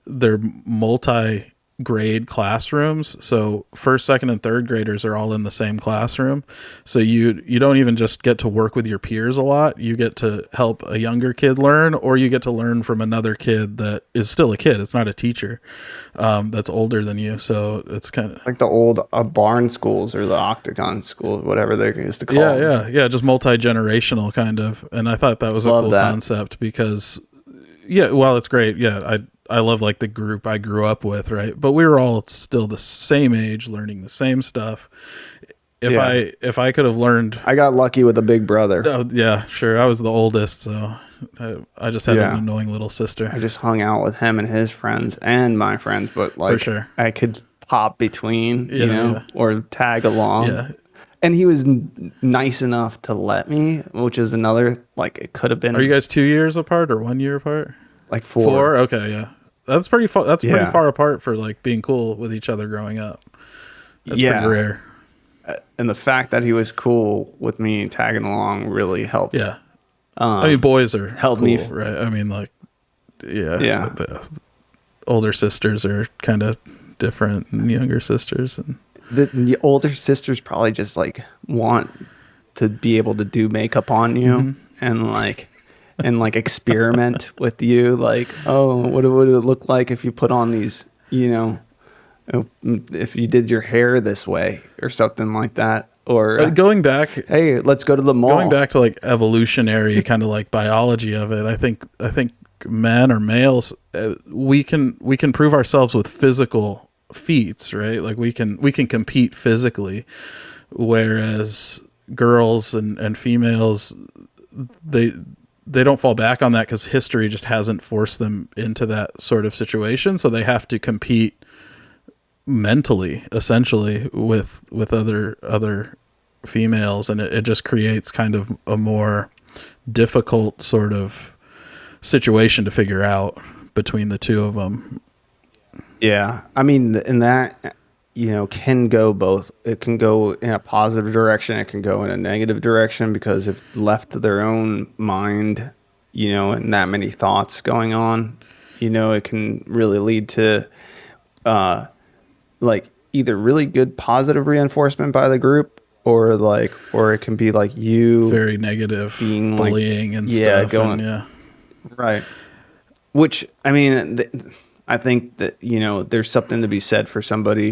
they're multi grade classrooms. So first, second, and third graders are all in the same classroom. So you don't even just get to work with your peers a lot. You get to help a younger kid learn, or you get to learn from another kid that is still a kid. It's not a teacher that's older than you. So it's kind of like the old barn schools or the octagon schools, whatever they used to call them. yeah, just multi-generational kind of. And I thought that was a Love cool that. concept because it's great. Yeah, I love like the group I grew up with, right? But we were all still the same age, learning the same stuff. If I could have learned, I got lucky with a big brother. oh yeah, sure, I was the oldest, so I just had Yeah. an annoying little sister. I just hung out with him and his friends and my friends, but like sure. I could pop between, Yeah. or tag along. Yeah, And he was nice enough to let me, which is another, like, it could have been are you guys 2 years apart or 1 year apart? like 4. Okay, yeah, that's pretty far. That's pretty Yeah. far apart for like being cool with each other growing up. That's Yeah. pretty rare. And the fact that he was cool with me tagging along really helped. Yeah. I mean, boys are helped cool, me right? I mean, like, yeah. Yeah. The older sisters are kind of different than younger sisters. And The older sisters probably just like want to be able to do makeup on you and like experiment with you. Like, oh, what would it look like if you put on these, if you did your hair this way or something like that. Or going back, hey, let's go to the mall. going back to like evolutionary kind of like biology of it, I think men or males, we can prove ourselves with physical feats, right? Like we can compete physically, whereas girls and females, they don't fall back on that because history just hasn't forced them into that sort of situation. So they have to compete mentally, essentially, with other females, and it just creates kind of a more difficult sort of situation to figure out between the two of them. Yeah. I mean, and that, can go both. It can go in a positive direction. It can go in a negative direction because if left to their own mind, and that many thoughts going on, it can really lead to, like either really good positive reinforcement by the group or it can be like you Very negative being bullying and stuff. Going, right. Which, I mean, I think that, there's something to be said for somebody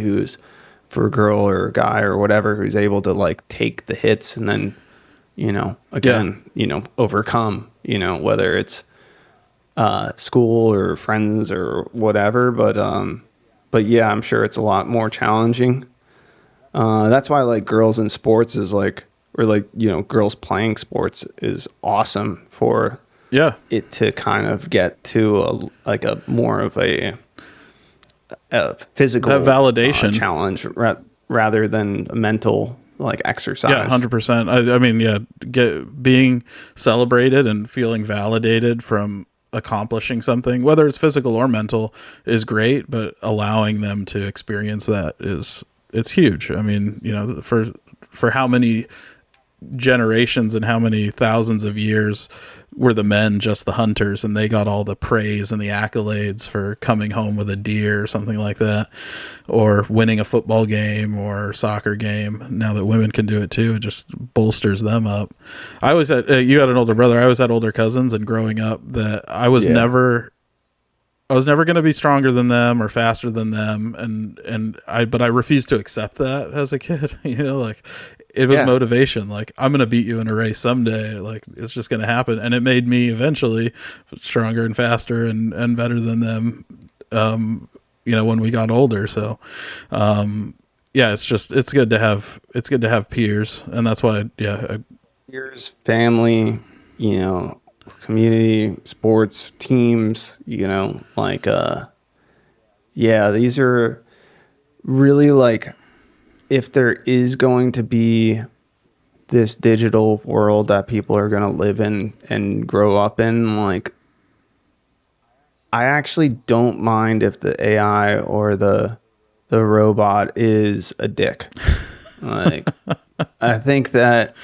for a girl or a guy or whatever, who's able to like take the hits and then, overcome, whether it's school or friends or whatever. But yeah, I'm sure it's a lot more challenging. That's why like girls in sports is girls playing sports is awesome for it to kind of get to a more of a physical that validation challenge rather than a mental like exercise. Yeah, 100%. I mean, being celebrated and feeling validated from accomplishing something, whether it's physical or mental, is great, but allowing them to experience that it's huge. I mean, for how many generations and how many thousands of years were the men just the hunters and they got all the praise and the accolades for coming home with a deer or something like that, or winning a football game or soccer game. Now that women can do it too, it just bolsters them up. I was you had an older brother. I always had older cousins, and growing up that I was never going to be stronger than them or faster than them. But I refused to accept that as a kid, like it was motivation. Like, I'm going to beat you in a race someday. Like, it's just going to happen. And it made me eventually stronger and faster and better than them, when we got older. So, it's good to have peers. And that's why, Peers, family, community, sports, teams, these are really like, if there is going to be this digital world that people are going to live in and grow up in, like, I actually don't mind if the AI or the robot is a dick. Like, I think that,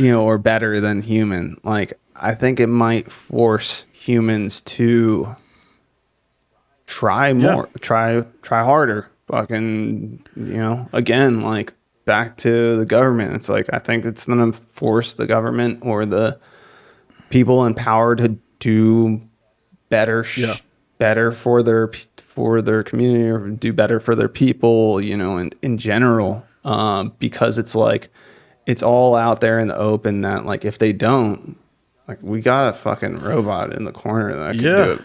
or better than human. Like, I think it might force humans to try more, try harder. Fucking, again, like back to the government. It's like, I think it's going to force the government or the people in power to do better, better for their community, or do better for their people, in general. Because it's like, it's all out there in the open that, like, if they don't, like, we got a fucking robot in the corner that can do it.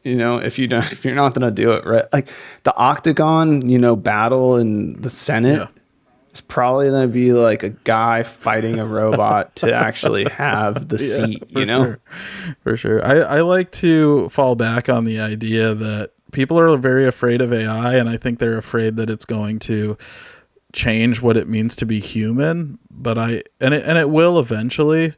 If you're not gonna do it right, like the Octagon, battle in the Senate is probably gonna be like a guy fighting a robot to actually have the seat. For sure. I like to fall back on the idea that people are very afraid of AI, and I think they're afraid that it's going to change what it means to be human. But it will eventually.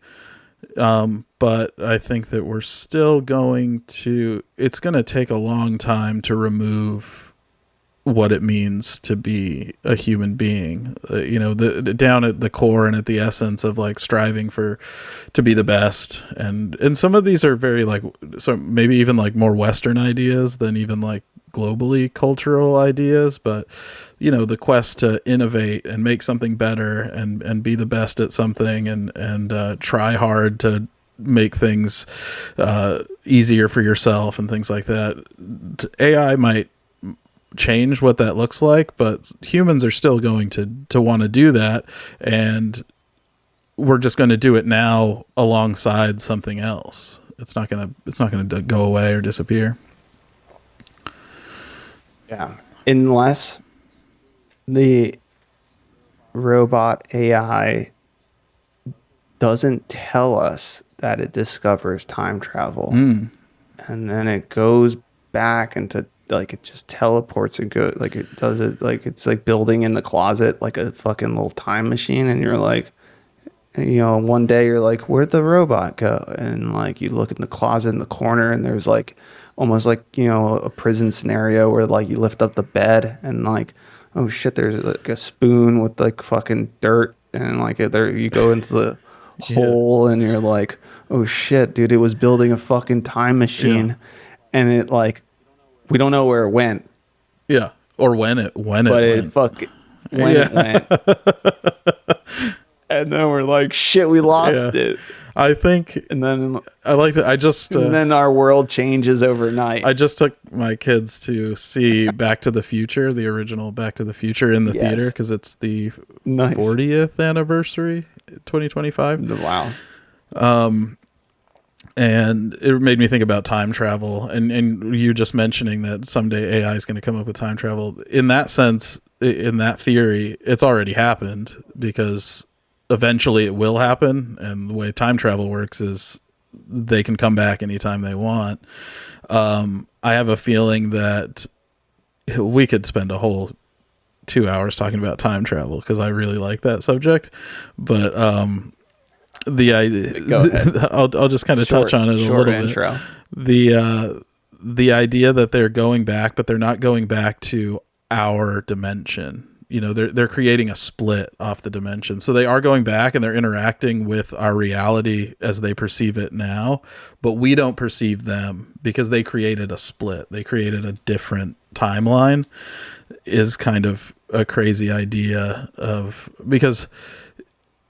But I think that we're still it's going to take a long time to remove what it means to be a human being, the down at the core and at the essence of like striving to be the best. And some of these are very like, so maybe even like more Western ideas than even like globally cultural ideas, but the quest to innovate and make something better and be the best at something and try hard to make things easier for yourself and things like that. AI might change what that looks like, but humans are still going to want to do that, and we're just going to do it now alongside something else. It's not going to go away or disappear. Yeah, unless the robot AI doesn't tell us that it discovers time travel, and then it goes back into, like, it just teleports and go, like, it does it, like, it's like building in the closet like a fucking little time machine, and you're like, one day you're like, where'd the robot go? And like, you look in the closet in the corner, and there's like almost like, a prison scenario where like you lift up the bed and like, oh shit, there's like a spoon with like fucking dirt, and like there you go into the hole, and you're like, oh shit, dude, it was building a fucking time machine, and it like, we don't know where it went, or when it went. It went, and then we're like, shit, we lost it. I think, and then I like to. And then our world changes overnight. I just took my kids to see Back to the Future, the original Back to the Future, in the theater because it's the 40th anniversary, 2025. Wow. And it made me think about time travel, and you just mentioning that someday AI is going to come up with time travel. In that sense, in that theory, it's already happened, because eventually it will happen. And the way time travel works is they can come back anytime they want. I have a feeling that we could spend a whole 2 hours talking about time travel, because I really like that subject. But the idea, go ahead. I'll just kind of touch on it a little intro. bit. The idea that they're going back, but they're not going back to our dimension. They're creating a split off the dimension. So they are going back and they're interacting with our reality as they perceive it now, but we don't perceive them because they created a split. They created a different timeline. Is kind of a crazy idea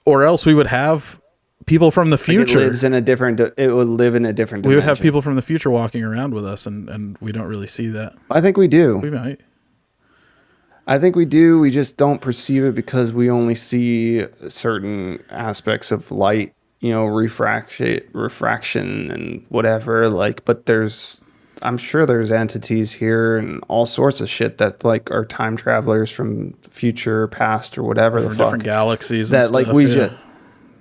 or else we would have people from the future. Like it would live in a different dimension. We would have people from the future walking around with us, and we don't really see that. I think we do. We might. I think we do. We just don't perceive it because we only see certain aspects of light, refraction and whatever. Like, but I'm sure there's entities here and all sorts of shit that like are time travelers from the future, past, or whatever the fuck. Different galaxies. That and like stuff, we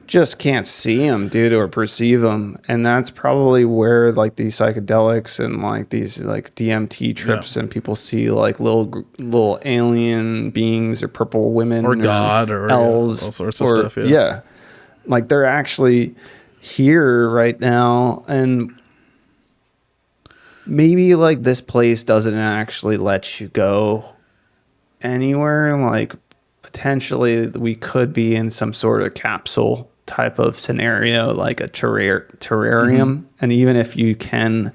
just can't see them, dude, or perceive them. And that's probably where like these psychedelics and like these like DMT trips and people see like little alien beings or purple women or God or elves, all sorts of stuff. Yeah. Like they're actually here right now. And maybe like this place doesn't actually let you go anywhere. Like potentially we could be in some sort of capsule type of scenario, like a terrarium. And even if you can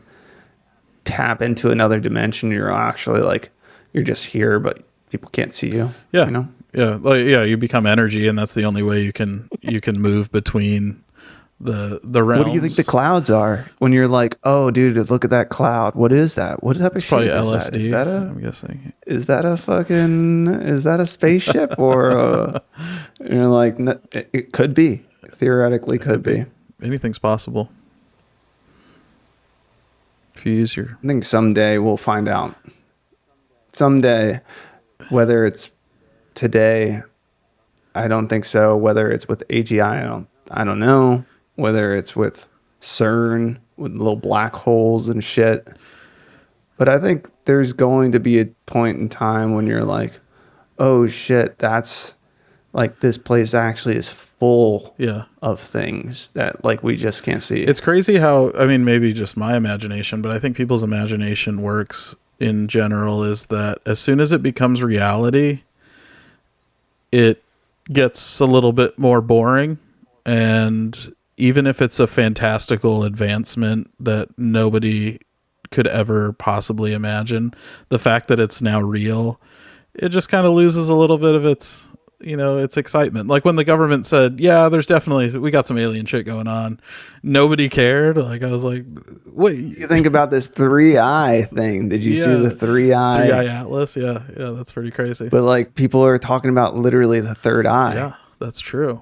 tap into another dimension, you're actually like, you're just here, but people can't see you. Yeah. You know? Yeah. Like, yeah. You become energy, and that's the only way you can move between the realms. What do you think the clouds are when you're like, oh, dude, look at that cloud? What is that? What type of It's probably shape LSD. is that? I'm guessing. Is that a spaceship or you're like, it could be, theoretically could be. Anything's possible. If you use your... I think someday we'll find out. Someday, whether it's today, I don't think so. Whether it's with AGI, I don't know. Whether it's with CERN, with little black holes and shit. But I think there's going to be a point in time when you're like, oh shit, that's like, this place actually is full of things that like we just can't see. It's crazy how, I mean, maybe just my imagination, but I think people's imagination works in general is that as soon as it becomes reality, it gets a little bit more boring. And even if it's a fantastical advancement that nobody could ever possibly imagine, the fact that it's now real, it just kind of loses a little bit of its, its excitement. Like when the government said, yeah, we got some alien shit going on, nobody cared. Like I was like, wait, you think about this 3-eye thing. Did you see the 3-eye? 3-eye atlas? Yeah, that's pretty crazy. But like people are talking about literally the third eye. Yeah, that's true.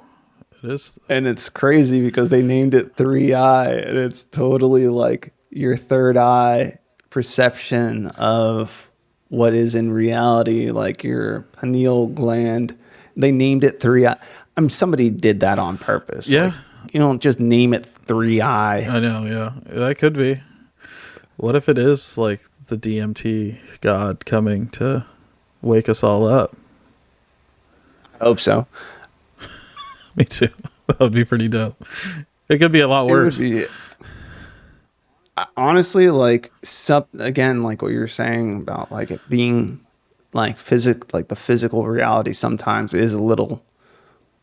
It is. And it's crazy because they named it 3-eye, and it's totally like your third eye perception of what is in reality, like your pineal gland. They named it 3-eye. Somebody did that on purpose. Yeah. Like, you don't just name it 3-eye. I know, yeah. That could be. What if it is like the DMT God coming to wake us all up? I hope so. Me too. That would be pretty dope. It could be a lot worse. It would be, honestly, like again, like what you're saying about like it being like like the physical reality sometimes is a little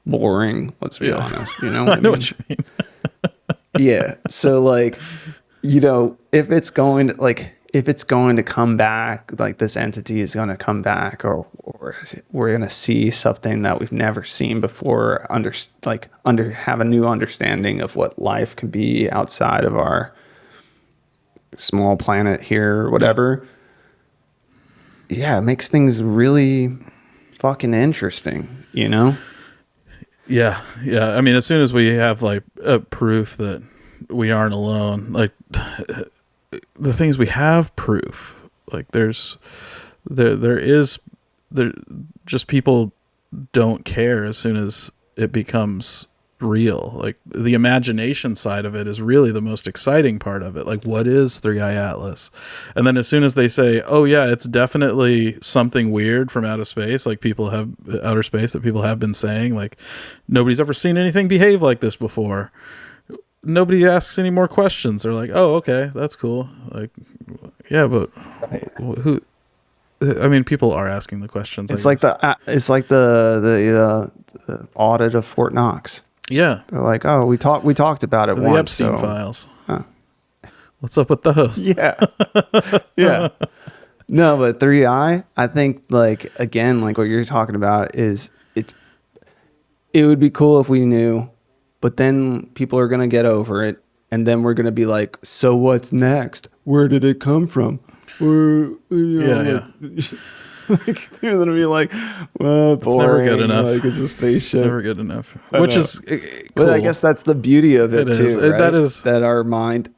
boring. Let's be honest. You know what I know mean? what you mean. Yeah. So like, if it's going to come back, like this entity is going to come back, or we're going to see something that we've never seen before, have a new understanding of what life can be outside of our small planet here or whatever. Yeah, it makes things really fucking interesting, Yeah. I mean, as soon as we have like proof that we aren't alone, like the things we have proof, like just people don't care as soon as it becomes real. Like the imagination side of it is really the most exciting part of it. Like, what is 3-eye atlas? And then as soon as they say, oh yeah, it's definitely something weird from outer space, like outer space that people have been saying, like nobody's ever seen anything behave like this before. Nobody asks any more questions. They're like, oh, okay, that's cool. Like, yeah, but who? I mean, people are asking the questions. It's like the audit of Fort Knox. Yeah, they're like, oh, we talked about it the once. Epstein files. Huh. What's up with those? Yeah, yeah. No, but 3-eye, I think, like again, like what you're talking about is it would be cool if we knew, but then people are gonna get over it, and then we're gonna be like, so what's next? Where did it come from? Yeah. Like, they're gonna be like, well, it's never good enough. Like it's a spaceship. It's never good enough. Which is cool. But I guess that's the beauty of it too. Right? That is that our mind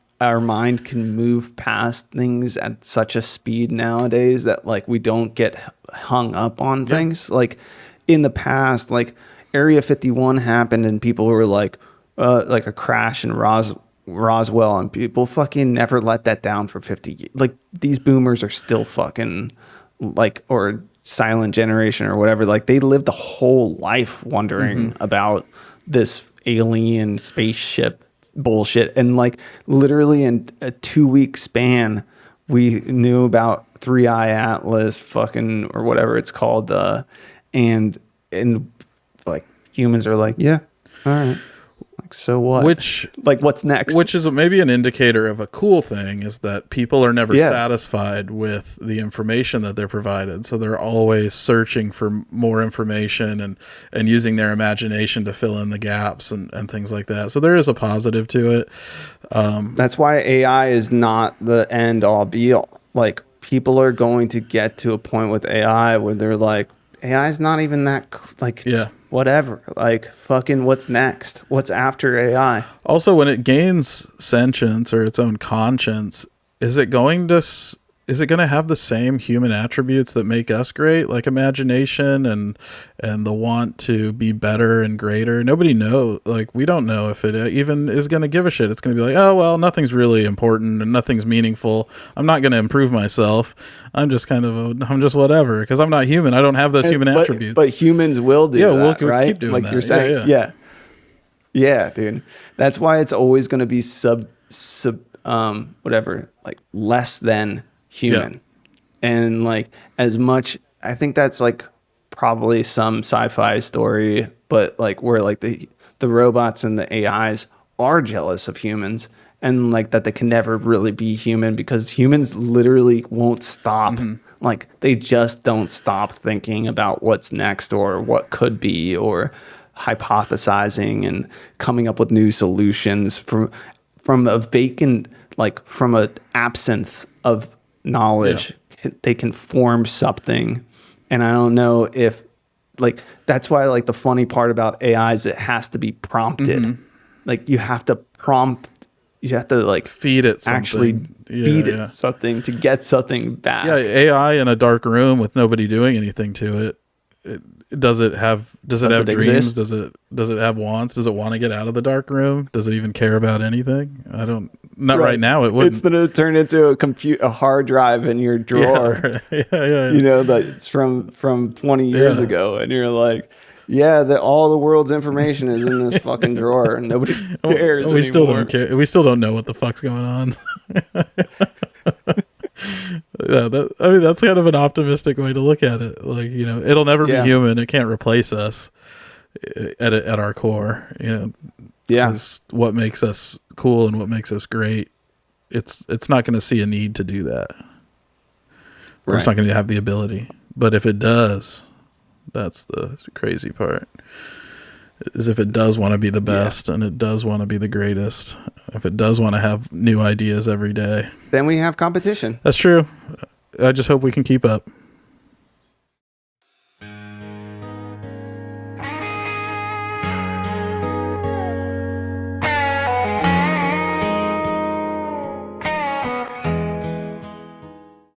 can move past things at such a speed nowadays that like we don't get hung up on things. Like in the past, like Area 51 happened and people were like a crash in Roswell, and people fucking never let that down for 50 years. Like these boomers are still fucking like, or silent generation or whatever. Like they lived a whole life wondering about this alien spaceship bullshit. And like literally in a 2-week span, we knew about 3-eye atlas fucking, or whatever it's called. And like humans are like, yeah, all right. so what? Which Like, what's next? Which is maybe an indicator of a cool thing, is that people are never Yeah. satisfied with the information that they're provided. So they're always searching for more information and using their imagination to fill in the gaps and things like that. So there is a positive to it. That's why AI is not the end all be all. Like, people are going to get to a point with AI where they're like, AI is not even that, like, it's whatever. Like, fucking what's next? What's after AI? Also, when it gains sentience or its own conscience, is it going to have the same human attributes that make us great, like imagination and the want to be better and greater? Nobody knows. Like, we don't know if it even is going to give a shit. It's going to be like, oh, well, nothing's really important and nothing's meaningful. I'm not going to improve myself. I'm just whatever, because I'm not human. I don't have those human attributes. But humans will do that, we'll right? keep doing like that. You're saying, yeah, dude. That's why it's always going to be whatever, like less than human. And like, as much, I think that's like probably some sci-fi story, but like where like the robots and the AIs are jealous of humans, and like that they can never really be human because humans literally won't stop. Like, they just don't stop thinking about what's next or what could be, or hypothesizing and coming up with new solutions from a vacant, like from an absence of knowledge. They can form something. And I don't know if, like, that's why, like, the funny part about AI is it has to be prompted. Like, you have to like feed it something. Actually feed it something to get something back. Yeah, AI in a dark room with nobody doing anything to it. Does it have dreams? Exist? Does it have wants? Does it want to get out of the dark room? Does it even care about anything? Not right now. It wouldn't. It's going to turn into a hard drive in your drawer. Yeah. You know, that it's from 20 years ago, and you're like, all the world's information is in this fucking drawer, and nobody cares anymore. We still don't care. We still don't know what the fuck's going on. That's kind of an optimistic way to look at it. Like, you know, it'll never be human. It can't replace us at our core. You know, because what makes us cool and what makes us great, it's not going to see a need to do that, or it's not going to have the ability. But if it does, that's the crazy part. Is if it does want to be the best and it does want to be the greatest, if it does want to have new ideas every day, then we have competition. That's true. I just hope we can keep up.